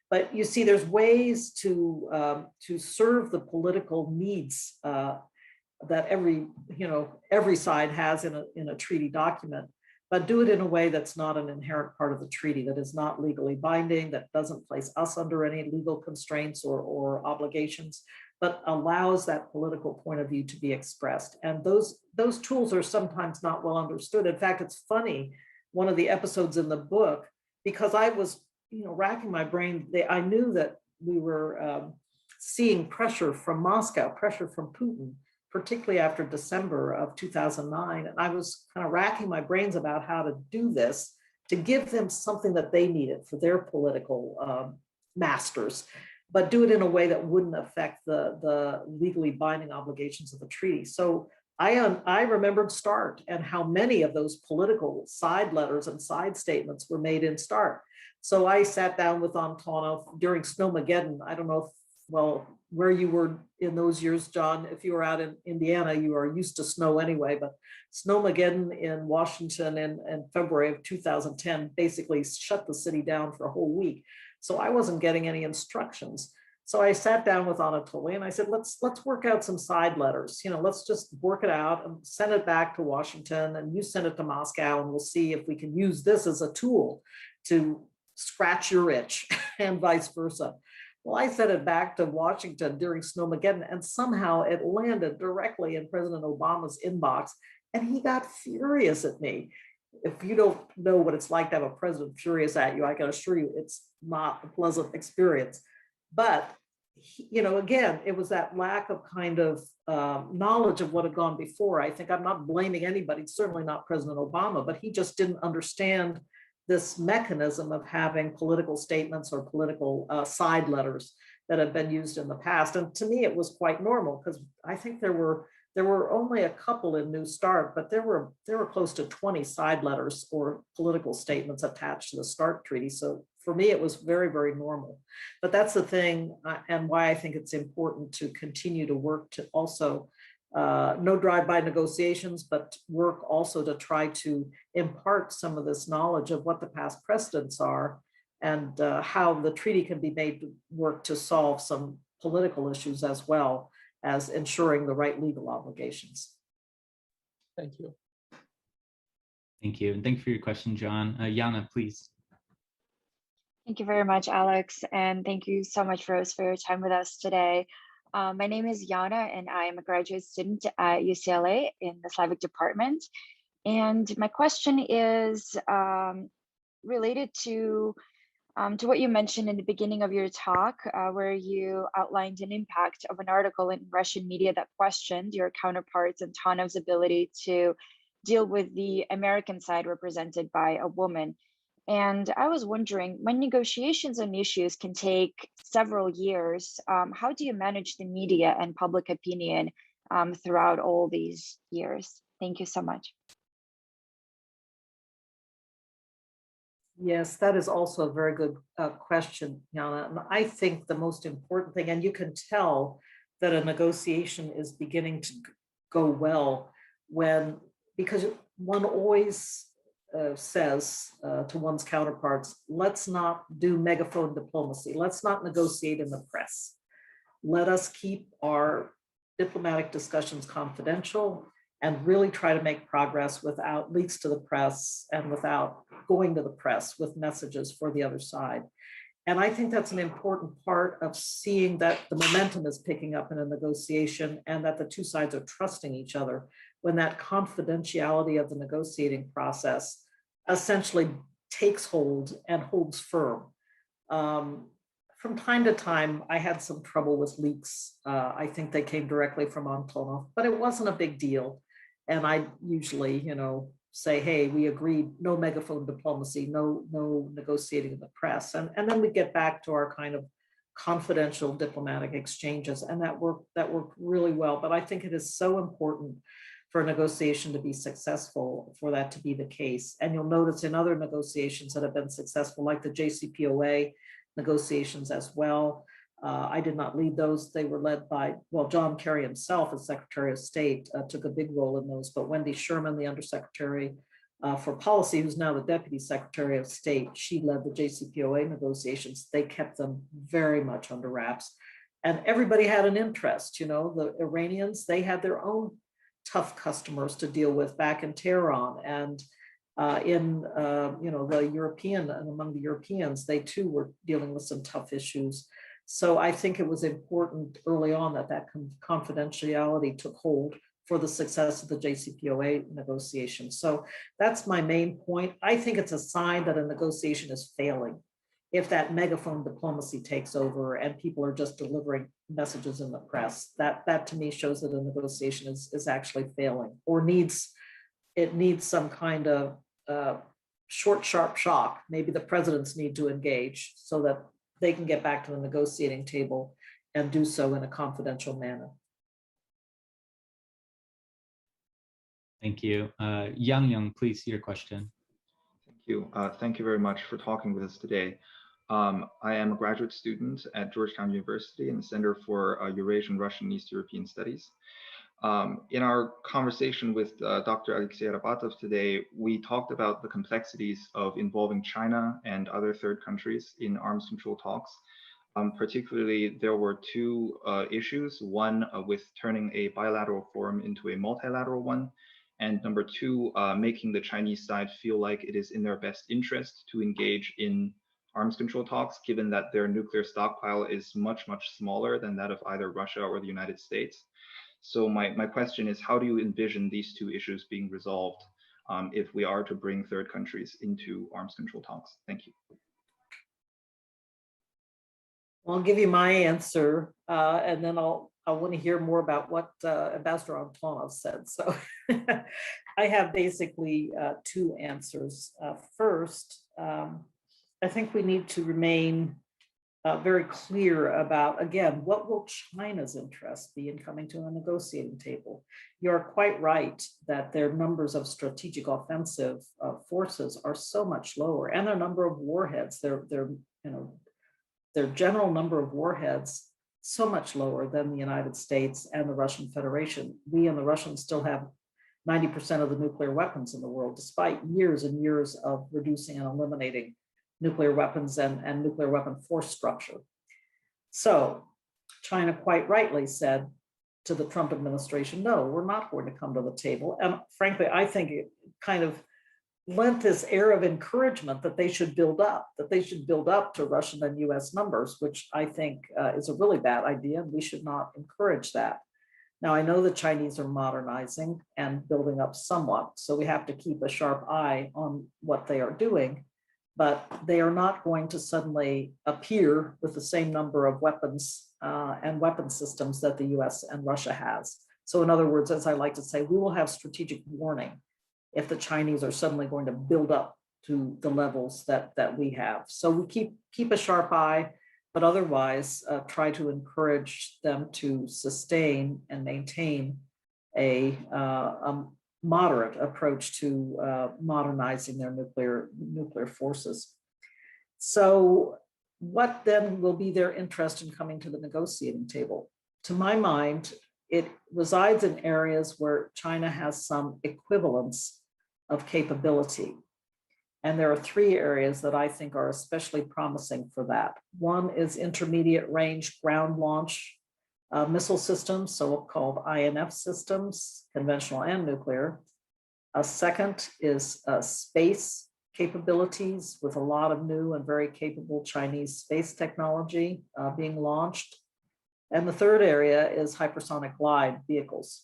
But you see, there's ways to serve the political needs that every side has in a treaty document, but do it in a way that's not an inherent part of the treaty, that is not legally binding, that doesn't place us under any legal constraints or obligations, but allows that political point of view to be expressed. And those tools are sometimes not well understood. In fact, it's funny, one of the episodes in the book, because I was racking my brain, I knew that we were seeing pressure from Moscow, pressure from Putin, particularly after December of 2009. And I was kind of racking my brains about how to do this to give them something that they needed for their political masters, but do it in a way that wouldn't affect the legally binding obligations of the treaty. So I remembered START and how many of those political side letters and side statements were made in START. So I sat down with Antonov during Snowmageddon. I don't know where you were in those years, John. If you were out in Indiana, you are used to snow anyway, but Snowmageddon in Washington in February of 2010 basically shut the city down for a whole week. So I wasn't getting any instructions. So I sat down with Anatoly and I said, let's work out some side letters. Let's just work it out and send it back to Washington, and you send it to Moscow, and we'll see if we can use this as a tool to scratch your itch and vice versa. Well, I sent it back to Washington during Snowmageddon, and somehow it landed directly in President Obama's inbox, and he got furious at me. If you don't know what it's like to have a president furious at you, I can assure you it's not a pleasant experience. But, again, it was that lack of kind of knowledge of what had gone before. I think I'm not blaming anybody, certainly not President Obama, but he just didn't understand this mechanism of having political statements or political side letters that have been used in the past. And to me, it was quite normal, because I think there were only a couple in New START, but there were close to 20 side letters or political statements attached to the START treaty. So for me, it was very, very normal. But that's the thing, and why I think it's important to continue to work to also no drive-by negotiations, but work also to try to impart some of this knowledge of what the past precedents are and how the treaty can be made to work to solve some political issues as well as ensuring the right legal obligations. Thank you. Thank you. And thank you for your question, John. Jana, please. Thank you very much, Alex. And thank you so much, Rose, for your time with us today. My name is Jana, and I am a graduate student at UCLA in the Slavic department. And my question is related to what you mentioned in the beginning of your talk, where you outlined an impact of an article in Russian media that questioned your counterparts Antonov's ability to deal with the American side represented by a woman. And I was wondering, when negotiations on issues can take several years, how do you manage the media and public opinion throughout all these years? Thank you so much. Yes, that is also a very good question, Jana. And I think the most important thing, and you can tell that a negotiation is beginning to go well because one always says to one's counterparts, let's not do megaphone diplomacy. Let's not negotiate in the press. Let us keep our diplomatic discussions confidential and really try to make progress without leaks to the press and without going to the press with messages for the other side. And I think that's an important part of seeing that the momentum is picking up in a negotiation and that the two sides are trusting each other when that confidentiality of the negotiating process essentially takes hold and holds firm. From time to time, I had some trouble with leaks. I think they came directly from Antonov, but it wasn't a big deal. And I usually, say, hey, we agreed, no megaphone diplomacy, no negotiating in the press. And then we get back to our kind of confidential diplomatic exchanges. And that worked really well. But I think it is so important for a negotiation to be successful, for that to be the case. And you'll notice in other negotiations that have been successful, like the JCPOA negotiations as well. I did not lead those. They were led by, John Kerry himself as Secretary of State took a big role in those, but Wendy Sherman, the Undersecretary for Policy, who's now the Deputy Secretary of State, she led the JCPOA negotiations. They kept them very much under wraps. And everybody had an interest, the Iranians, they had their own tough customers to deal with back in Tehran, and the European, and among the Europeans, they too were dealing with some tough issues. So I think it was important early on that confidentiality took hold for the success of the JCPOA negotiation. So that's my main point. I think it's a sign that a negotiation is failing if that megaphone diplomacy takes over and people are just delivering messages in the press. That to me shows that a negotiation is actually failing, or needs some kind of short, sharp shock. Maybe the presidents need to engage so that they can get back to the negotiating table and do so in a confidential manner. Thank you. Yang, please, your question. Thank you. Thank you very much for talking with us today. I am a graduate student at Georgetown University in the Center for Eurasian, Russian, and East European Studies. In our conversation with Dr. Alexey Rabatov today, we talked about the complexities of involving China and other third countries in arms control talks. Particularly, there were two issues, one with turning a bilateral forum into a multilateral one, and number two, making the Chinese side feel like it is in their best interest to engage in arms control talks, given that their nuclear stockpile is much, much smaller than that of either Russia or the United States. So my question is, how do you envision these two issues being resolved if we are to bring third countries into arms control talks? Thank you. Well, I'll give you my answer, and then I want to hear more about what Ambassador Antonov said. So I have basically two answers. First, I think we need to remain very clear about, again, what will China's interest be in coming to a negotiating table? You're quite right that their numbers of strategic offensive forces are so much lower, and their number of warheads, their general number of warheads, so much lower than the United States and the Russian Federation. We and the Russians still have 90% of the nuclear weapons in the world, despite years and years of reducing and eliminating nuclear weapons and nuclear weapon force structure. So China quite rightly said to the Trump administration, no, we're not going to come to the table. And frankly, I think it kind of lent this air of encouragement that they should build up, to Russian and US numbers, which I think is a really bad idea. And we should not encourage that. Now, I know the Chinese are modernizing and building up somewhat, so we have to keep a sharp eye on what they are doing, but they are not going to suddenly appear with the same number of weapons and weapon systems that the US and Russia has. So in other words, as I like to say, we will have strategic warning if the Chinese are suddenly going to build up to the levels that we have. So we keep a sharp eye, but otherwise try to encourage them to sustain and maintain a moderate approach to modernizing their nuclear forces. So what then will be their interest in coming to the negotiating table? To my mind, it resides in areas where China has some equivalence of capability. And there are three areas that I think are especially promising for that. One is intermediate range ground launch missile systems, so-called INF systems, conventional and nuclear. A second is space capabilities with a lot of new and very capable Chinese space technology being launched. And the third area is hypersonic glide vehicles.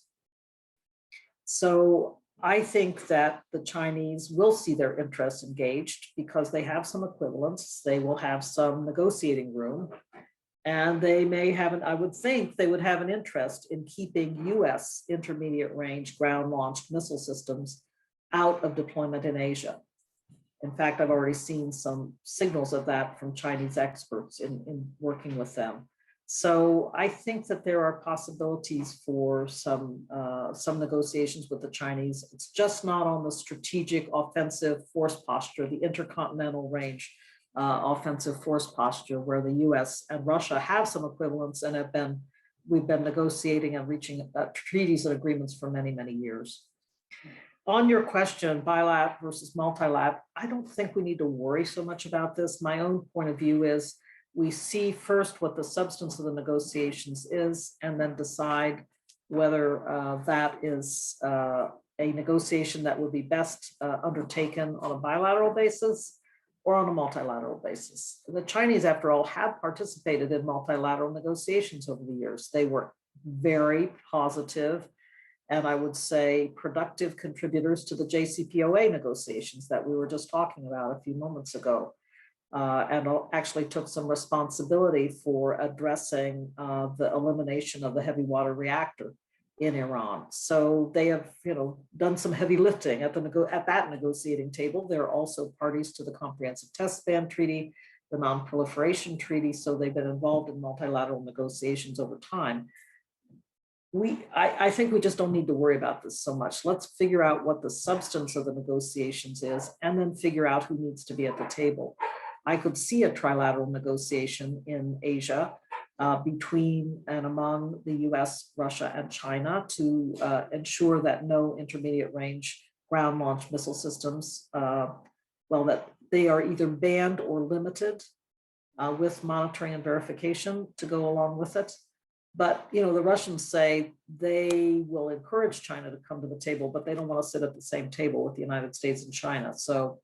So I think that the Chinese will see their interests engaged because they have some equivalents. They will have some negotiating room, and they may have I would think they would have an interest in keeping US intermediate range ground launched missile systems out of deployment in Asia. In fact, I've already seen some signals of that from Chinese experts in working with them. So I think that there are possibilities for some negotiations with the Chinese. It's just not on the strategic offensive force posture, the intercontinental range offensive force posture, where the US and Russia have some equivalents and we've been negotiating and reaching treaties and agreements for many, many years. On your question, bilat versus multilat, I don't think we need to worry so much about this. My own point of view is we see first what the substance of the negotiations is, and then decide whether that is a negotiation that would be best undertaken on a bilateral basis or on a multilateral basis. The Chinese, after all, have participated in multilateral negotiations over the years. They were very positive, and I would say productive contributors to the JCPOA negotiations that we were just talking about a few moments ago. And actually took some responsibility for addressing the elimination of the heavy water reactor in Iran. So they have, done some heavy lifting at that negotiating table. They're also parties to the Comprehensive Test Ban Treaty, the Non-Proliferation Treaty. So they've been involved in multilateral negotiations over time. I think we just don't need to worry about this so much. Let's figure out what the substance of the negotiations is, and then figure out who needs to be at the table. I could see a trilateral negotiation in Asia between and among the US, Russia, and China to ensure that no intermediate range ground launch missile systems, that they are either banned or limited with monitoring and verification to go along with it. But the Russians say they will encourage China to come to the table, but they don't want to sit at the same table with the United States and China. So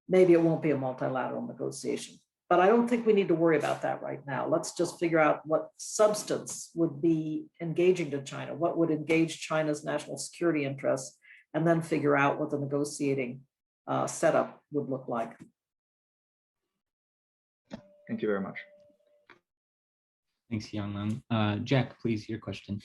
maybe it won't be a multilateral negotiation, but I don't think we need to worry about that right now. Let's just figure out what substance would be engaging to China, what would engage China's national security interests, and then figure out what the negotiating setup would look like. Thank you very much. Thanks, Yang. Jack, please, your question.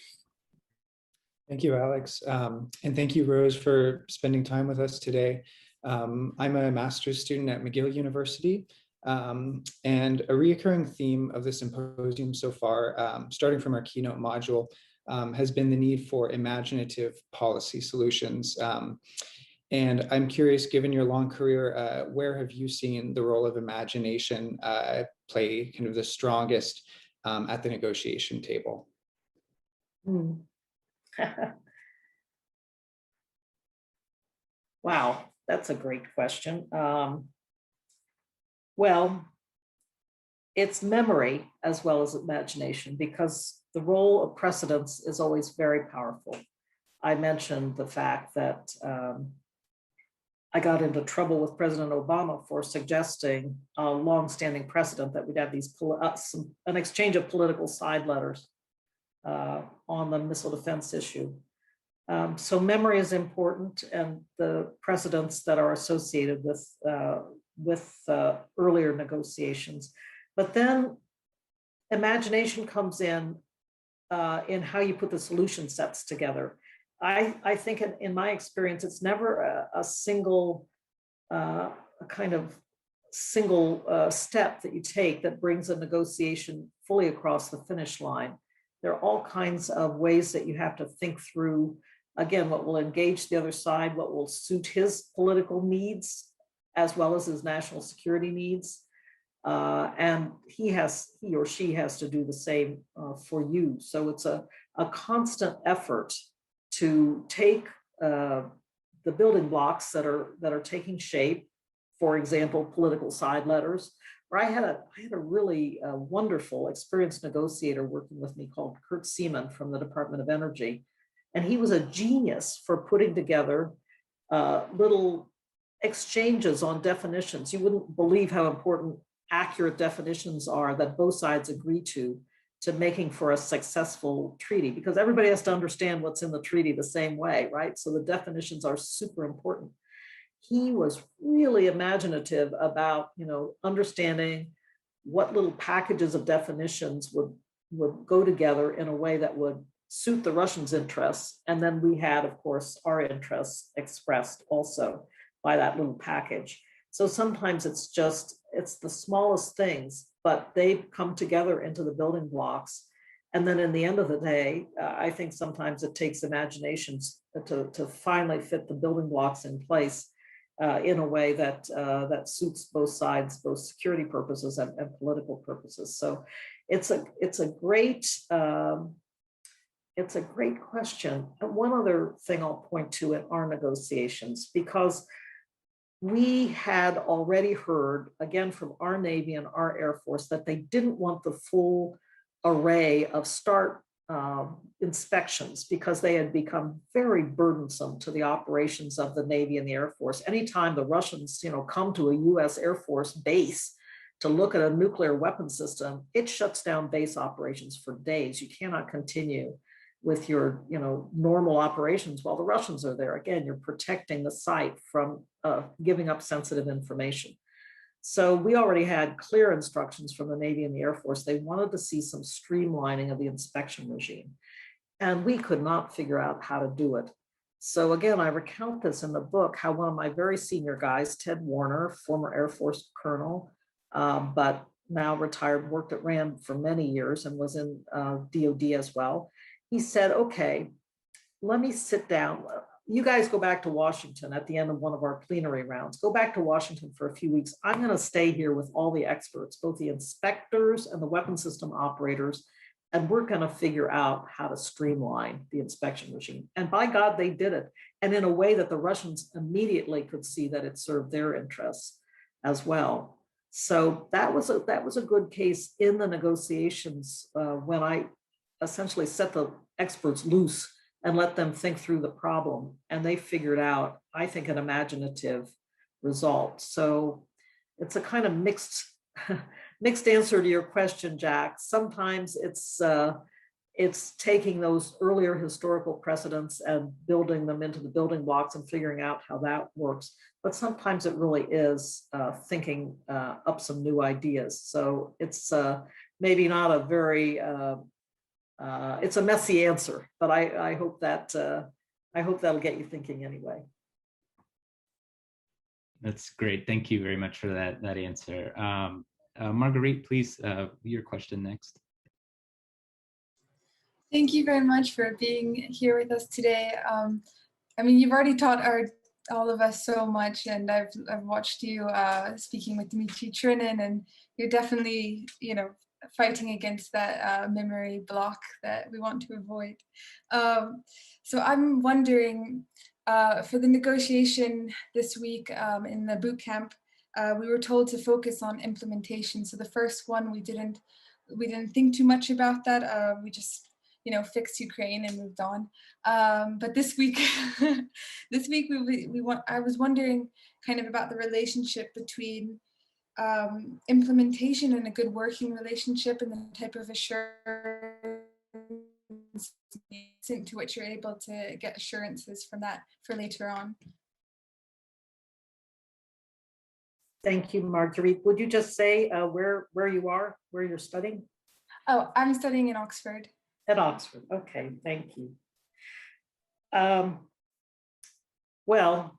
Thank you, Alex. And thank you, Rose, for spending time with us today. I'm a master's student at McGill University, and a recurring theme of the symposium so far, starting from our keynote module, has been the need for imaginative policy solutions. And I'm curious, given your long career, where have you seen the role of imagination play kind of the strongest at the negotiation table? Wow, that's a great question. Well, it's memory as well as imagination, because the role of precedence is always very powerful. I mentioned the fact that I got into trouble with President Obama for suggesting a longstanding precedent that we'd have these an exchange of political side letters on the missile defense issue. So memory is important, and the precedents that are associated with earlier negotiations. But then imagination comes in how you put the solution sets together. I think in my experience, it's never a single step that you take that brings a negotiation fully across the finish line. There are all kinds of ways that you have to think through, again, what will engage the other side, what will suit his political needs, as well as his national security needs. And he or she has to do the same for you. So it's a constant effort to take the building blocks that are taking shape. For example, political side letters. Where I had a really wonderful, experienced negotiator working with me called Kurt Seaman from the Department of Energy, and he was a genius for putting together little exchanges on definitions. You wouldn't believe how important accurate definitions are that both sides agree to making for a successful treaty, because everybody has to understand what's in the treaty the same way, right? So the definitions are super important. He was really imaginative about, understanding what little packages of definitions would go together in a way that would suit the Russians' interests. And then we had, of course, our interests expressed also by that little package. So sometimes it's the smallest things, but they come together into the building blocks. And then in the end of the day, I think sometimes it takes imaginations to finally fit the building blocks in place in a way that suits both sides, both security purposes and political purposes. So it's a great question. And one other thing I'll point to in our negotiations, because we had already heard, again, from our Navy and our Air Force, that they didn't want the full array of START inspections because they had become very burdensome to the operations of the Navy and the Air Force. Anytime the Russians, come to a US Air Force base to look at a nuclear weapon system, it shuts down base operations for days. You cannot continue with your normal operations while the Russians are there. Again, you're protecting the site from giving up sensitive information. So we already had clear instructions from the Navy and the Air Force. They wanted to see some streamlining of the inspection regime, and we could not figure out how to do it. So again, I recount this in the book, how one of my very senior guys, Ted Warner, former Air Force colonel, but now retired, worked at RAND for many years and was in DOD as well. He said, okay, let me sit down. You guys go back to Washington at the end of one of our plenary rounds. Go back to Washington for a few weeks. I'm going to stay here with all the experts, both the inspectors and the weapon system operators, and we're going to figure out how to streamline the inspection regime. And by God, they did it. And in a way that the Russians immediately could see that it served their interests as well. So that was a good case in the negotiations when I essentially set the experts loose and let them think through the problem. And they figured out, I think, an imaginative result. So it's a kind of mixed answer to your question, Jack. Sometimes it's taking those earlier historical precedents and building them into the building blocks and figuring out how that works. But sometimes it really is thinking up some new ideas. So it's maybe not a very it's a messy answer, but I hope that'll get you thinking anyway. That's great. Thank you very much for that answer. Marguerite, please, your question next. Thank you very much for being here with us today. I mean, you've already taught all of us so much, and I've watched you speaking with Dmitry Trinin, and you're definitely, fighting against that memory block that we want to avoid. So I'm wondering, for the negotiation this week in the boot camp, we were told to focus on implementation. So the first one, we didn't think too much about that. We just, fixed Ukraine and moved on. But this week, I was wondering kind of about the relationship between implementation and a good working relationship, and the type of assurance to which you're able to get assurances from that for later on. Thank you, Marguerite. Would you just say where you are, where you're studying? Oh, I'm studying in Oxford. At Oxford. Okay, thank you. Well,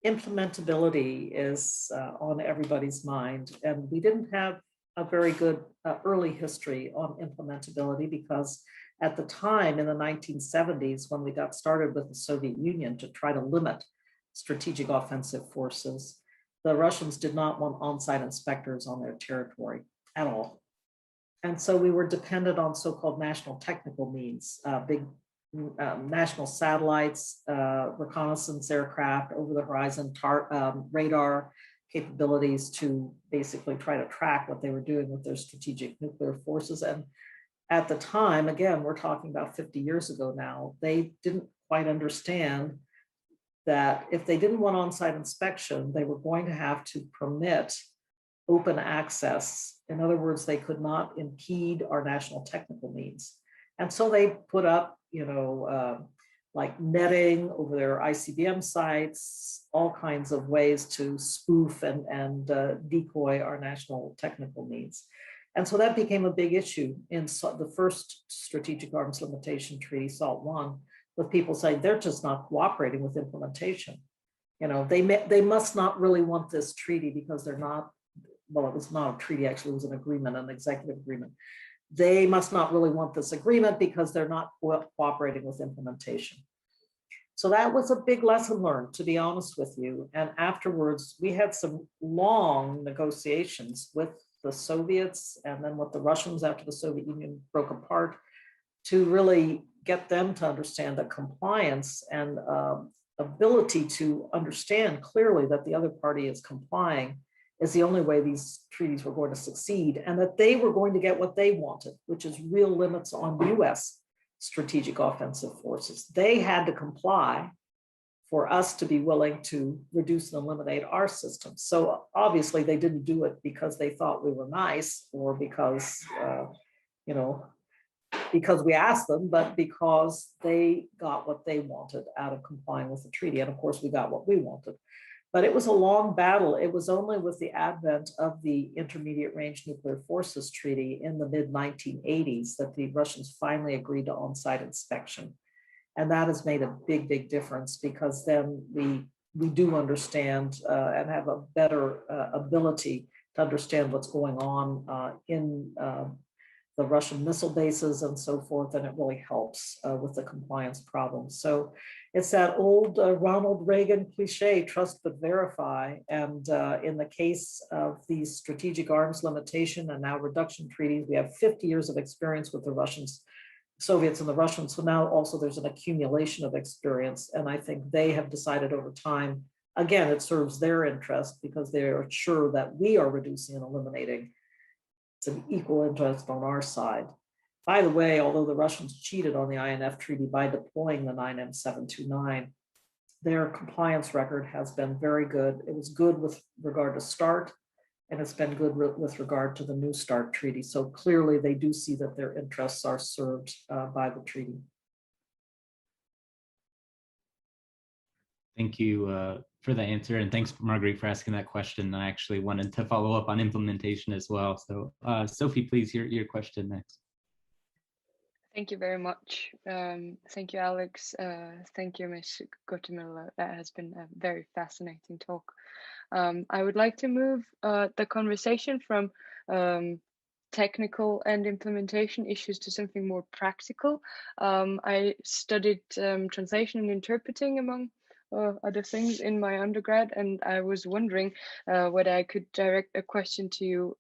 implementability is on everybody's mind, and we didn't have a very good early history on implementability, because at the time in the 1970s, when we got started with the Soviet Union to try to limit strategic offensive forces, the Russians did not want on-site inspectors on their territory at all. And so we were dependent on so-called national technical means, big national satellites, reconnaissance aircraft, over the horizon radar capabilities to basically try to track what they were doing with their strategic nuclear forces. And at the time, again, we're talking about 50 years ago now, they didn't quite understand that if they didn't want on-site inspection, they were going to have to permit open access. In other words, they could not impede our national technical needs. And so they put up, like netting over their ICBM sites, all kinds of ways to spoof and decoy our national technical needs. And so that became a big issue in the first Strategic Arms Limitation Treaty, SALT I, with people saying they're just not cooperating with implementation. They must not really want this treaty because they're not, well, it was not a treaty, actually, it was an agreement, an executive agreement. They must not really want this agreement because they're not cooperating with implementation. So that was a big lesson learned, to be honest with you. And afterwards, we had some long negotiations with the Soviets and then with the Russians after the Soviet Union broke apart to really get them to understand that compliance and ability to understand clearly that the other party is complying is the only way these treaties were going to succeed, and that they were going to get what they wanted, which is real limits on US strategic offensive forces. They had to comply for us to be willing to reduce and eliminate our systems. So obviously they didn't do it because they thought we were nice or because, because we asked them, but because they got what they wanted out of complying with the treaty. And of course we got what we wanted. But it was a long battle. It was only with the advent of the Intermediate Range Nuclear Forces Treaty in the mid-1980s that the Russians finally agreed to on-site inspection. And that has made a big, big difference, because then we do understand and have a better ability to understand what's going on in the Russian missile bases and so forth, and it really helps with the compliance problem. So it's that old Ronald Reagan cliche, trust but verify. And in the case of these strategic arms limitation and now reduction treaties, we have 50 years of experience with the Russians, Soviets and the Russians. So now also there's an accumulation of experience. And I think they have decided over time, again, it serves their interest because they are sure that we are reducing and eliminating. It's an equal interest on our side. By the way, although the Russians cheated on the INF treaty by deploying the 9M729, their compliance record has been very good. It was good with regard to START, and it's been good with regard to the New START treaty. So clearly they do see that their interests are served by the treaty. Thank you for the answer, and thanks, Marguerite, for asking that question. I actually wanted to follow up on implementation as well. So Sophie, please, your question next. Thank you very much. Thank you, Alex. Thank you, Ms. Gottemoeller. That has been a very fascinating talk. I would like to move the conversation from technical and implementation issues to something more practical. I studied translation and interpreting, among other things, in my undergrad, and I was wondering whether I could direct a question to you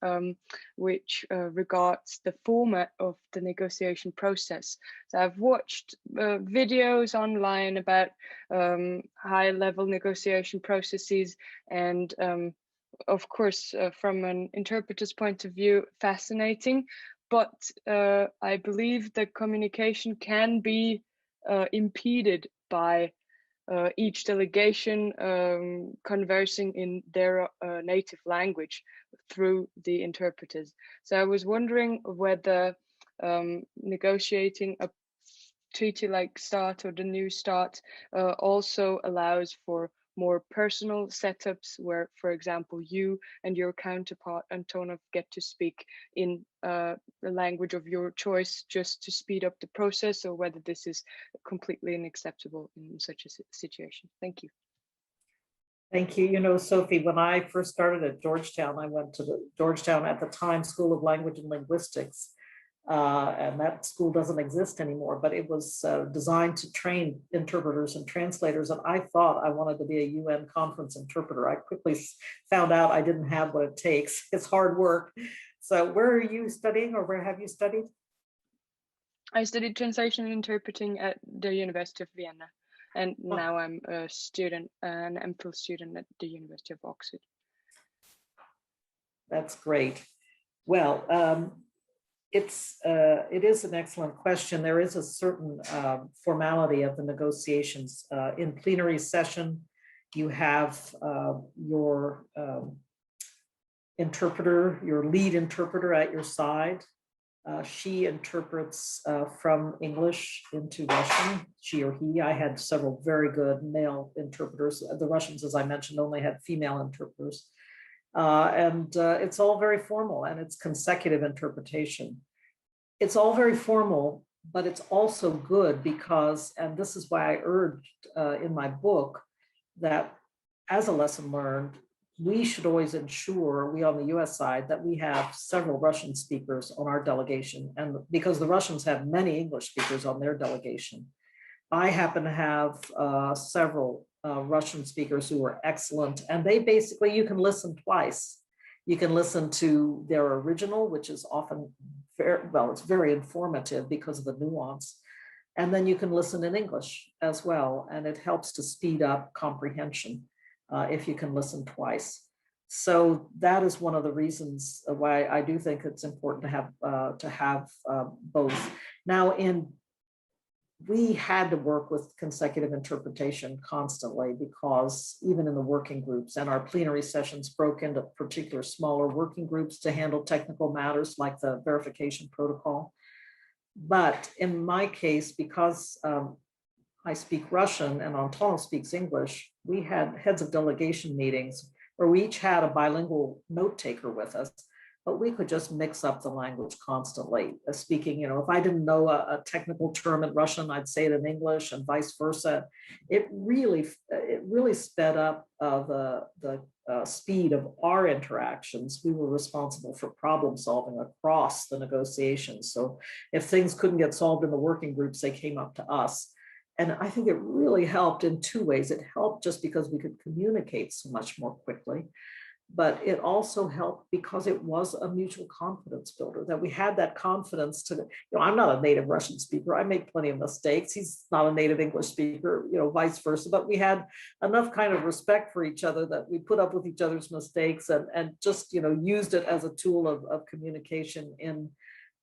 which regards the format of the negotiation process. So I've watched videos online about high-level negotiation processes, and of course, from an interpreter's point of view, fascinating, but I believe that communication can be impeded by each delegation conversing in their native language through the interpreters. So I was wondering whether negotiating a treaty like START or the new START also allows for more personal setups where, for example, you and your counterpart Antonov get to speak in the language of your choice just to speed up the process, or whether this is completely unacceptable in such a situation. Thank you. Thank you. You know, Sophie, when I first started at Georgetown, I went to the Georgetown at the time School of Language and Linguistics. And that school doesn't exist anymore, but it was designed to train interpreters and translators. And I thought I wanted to be a UN conference interpreter. I quickly found out I didn't have what it takes. It's hard work. So where are you studying, or where have you studied? I studied translation and interpreting at the University of Vienna. And now I'm a student, an MPhil student at the University of Oxford. That's great. Well, it is an excellent question. There is a certain formality of the negotiations. In plenary session, you have your interpreter, your lead interpreter at your side. She interprets from English into Russian, she or he. I had several very good male interpreters. The Russians, as I mentioned, only had female interpreters. It's all very formal, and it's consecutive interpretation. It's all very formal, but it's also good because, and this is why I urged in my book, that as a lesson learned, we should always ensure, we on the US side, that we have several Russian speakers on our delegation. And because the Russians have many English speakers on their delegation, I happen to have several Russian speakers who are excellent. And they basically, you can listen twice. You can listen to their original, which is often very, well, it's very informative because of the nuance. And then you can listen in English as well. And it helps to speed up comprehension if you can listen twice. So that is one of the reasons why I do think it's important to have both. Now, we had to work with consecutive interpretation constantly, because even in the working groups, and our plenary sessions broke into particular smaller working groups to handle technical matters like the verification protocol. But in my case, because I speak Russian and Antonov speaks English, we had heads of delegation meetings where we each had a bilingual note taker with us, but we could just mix up the language constantly. Speaking, you know, if I didn't know a technical term in Russian, I'd say it in English, and vice versa. It really sped up the speed of our interactions. We were responsible for problem solving across the negotiations. So if things couldn't get solved in the working groups, they came up to us. And I think it really helped in two ways. It helped just because we could communicate so much more quickly, but it also helped because it was a mutual confidence builder, that we had that confidence to, you know, I'm not a native Russian speaker. I make plenty of mistakes. He's not a native English speaker, you know, vice versa, but we had enough kind of respect for each other that we put up with each other's mistakes and just, you know, used it as a tool of communication in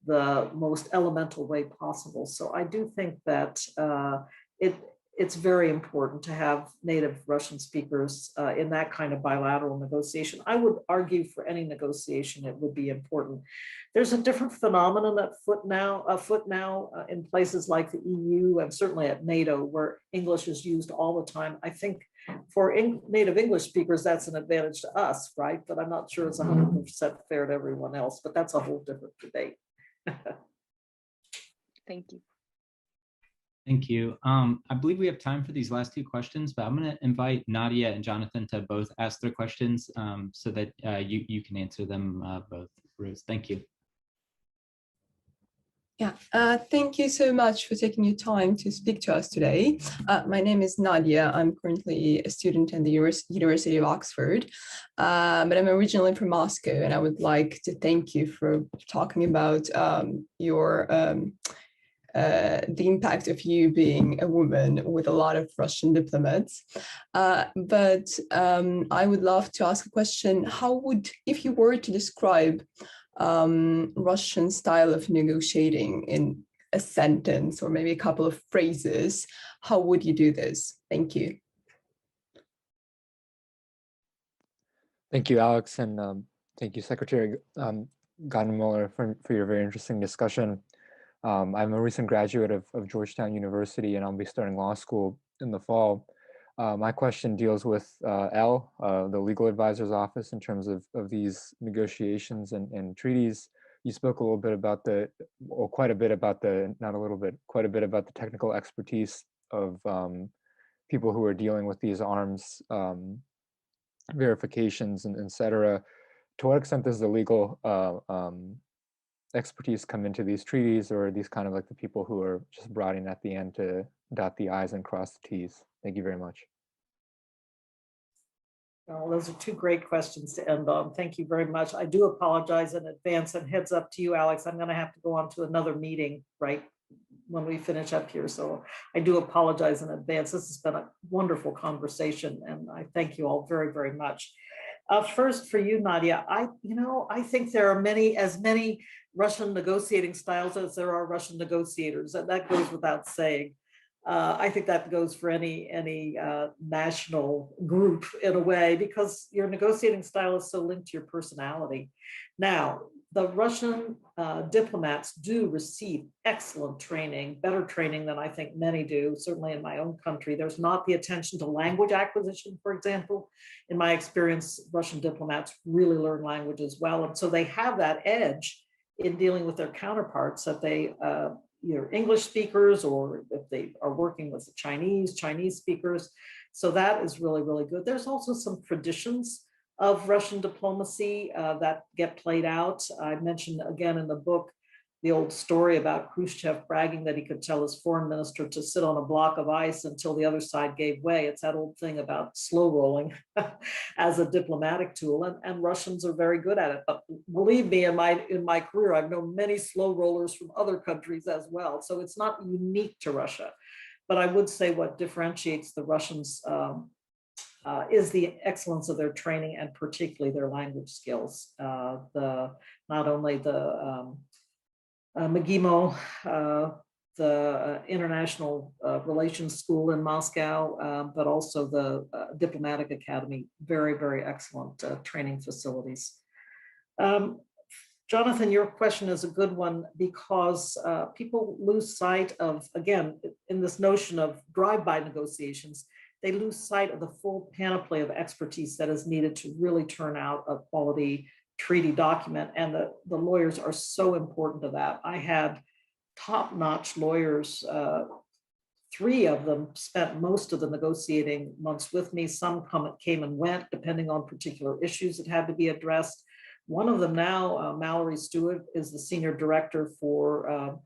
the most elemental way possible. So I do think that it's very important to have native Russian speakers in that kind of bilateral negotiation. I would argue for any negotiation, it would be important. There's a different phenomenon afoot now in places like the EU and certainly at NATO, where English is used all the time. I think for native English speakers, that's an advantage to us, right? But I'm not sure it's 100% fair to everyone else, but that's a whole different debate. Thank you. Thank you. I believe we have time for these last two questions, but I'm going to invite Nadia and Jonathan to both ask their questions so that you can answer them both. Rose, thank you. Yeah, thank you so much for taking your time to speak to us today. My name is Nadia. I'm currently a student at the University of Oxford, but I'm originally from Moscow, and I would like to thank you for talking about your the impact of you being a woman with a lot of Russian diplomats. But I would love to ask a question. How would, if you were to describe Russian style of negotiating in a sentence or maybe a couple of phrases, how would you do this? Thank you. Thank you, Alex, and thank you, Secretary Gottemoeller, for your very interesting discussion. I'm a recent graduate of Georgetown University, and I'll be starting law school in the fall. My question deals with L, the legal advisor's office, in terms of these negotiations and treaties. You spoke a little bit about quite a bit about quite a bit about the technical expertise of people who are dealing with these arms verifications and et cetera. To what extent does the legal expertise come into these treaties, or are these kind of like the people who are just brought in at the end to dot the I's and cross the T's? Thank you very much. Well, those are two great questions to end on. Thank you very much. I do apologize in advance, and heads up to you, Alex, I'm going to have to go on to another meeting right when we finish up here. So I do apologize in advance. This has been a wonderful conversation, and I thank you all very, very much. First, for you, Nadia, I think there are as many Russian negotiating styles as there are Russian negotiators, and that goes without saying. I think that goes for any national group in a way, because your negotiating style is so linked to your personality. Now, the Russian diplomats do receive excellent training, better training than I think many do, certainly in my own country. There's not the attention to language acquisition, for example. In my experience, Russian diplomats really learn language as well. And so they have that edge in dealing with their counterparts, that they either English speakers, or if they are working with the Chinese speakers. So that is really, really good. There's also some traditions of Russian diplomacy that get played out. I mentioned again in the book the old story about Khrushchev bragging that he could tell his foreign minister to sit on a block of ice until the other side gave way. It's that old thing about slow rolling as a diplomatic tool, and Russians are very good at it. But believe me, in my career, I've known many slow rollers from other countries as well. So it's not unique to Russia. But I would say what differentiates the Russians is the excellence of their training, and particularly their language skills. Not only the McGimo, the International Relations School in Moscow, but also the Diplomatic Academy, very, very excellent training facilities. Jonathan, your question is a good one, because people lose sight of, again, in this notion of drive-by negotiations, they lose sight of the full panoply of expertise that is needed to really turn out a quality treaty document. And the lawyers are so important to that. I had top-notch lawyers, 3 of them spent most of the negotiating months with me. Some came and went depending on particular issues that had to be addressed. One of them now, Mallory Stewart, is the senior director for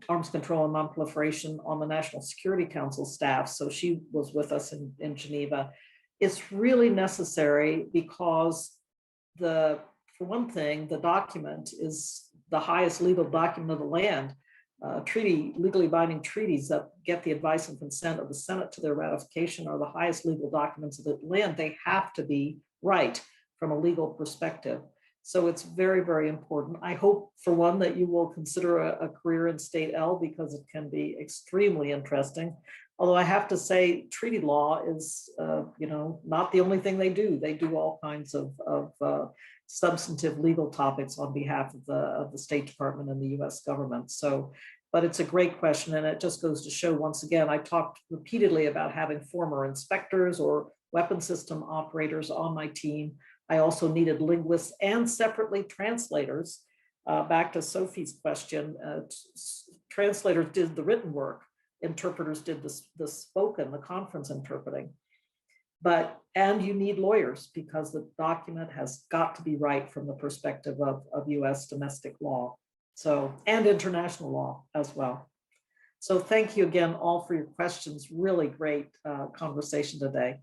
arms control and non-proliferation on the National Security Council staff. So she was with us in Geneva. It's really necessary because for one thing, the document is the highest legal document of the land. Legally binding treaties that get the advice and consent of the Senate to their ratification are the highest legal documents of the land. They have to be right from a legal perspective. So it's very, very important. I hope, for one, that you will consider a career in State L, because it can be extremely interesting. Although I have to say, treaty law is, not the only thing they do. They do all kinds of substantive legal topics on behalf of the State Department and the U.S. government. So, but it's a great question, and it just goes to show, once again, I talked repeatedly about having former inspectors or weapon system operators on my team. I also needed linguists and separately translators. Back to Sophie's question, translators did the written work, interpreters did the spoken, the conference interpreting. And you need lawyers, because the document has got to be right from the perspective of US domestic law, and international law as well. So thank you again all for your questions. Really great conversation today.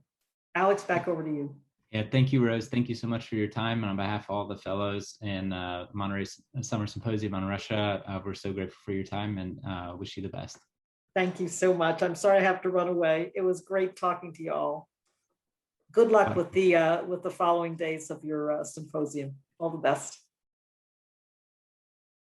Alex, back over to you. Yeah, thank you, Rose. Thank you so much for your time. And on behalf of all the fellows in Monterey Summer Symposium on Russia, we're so grateful for your time and wish you the best. Thank you so much. I'm sorry I have to run away. It was great talking to you all. Good luck Bye. with the following days of your symposium. All the best.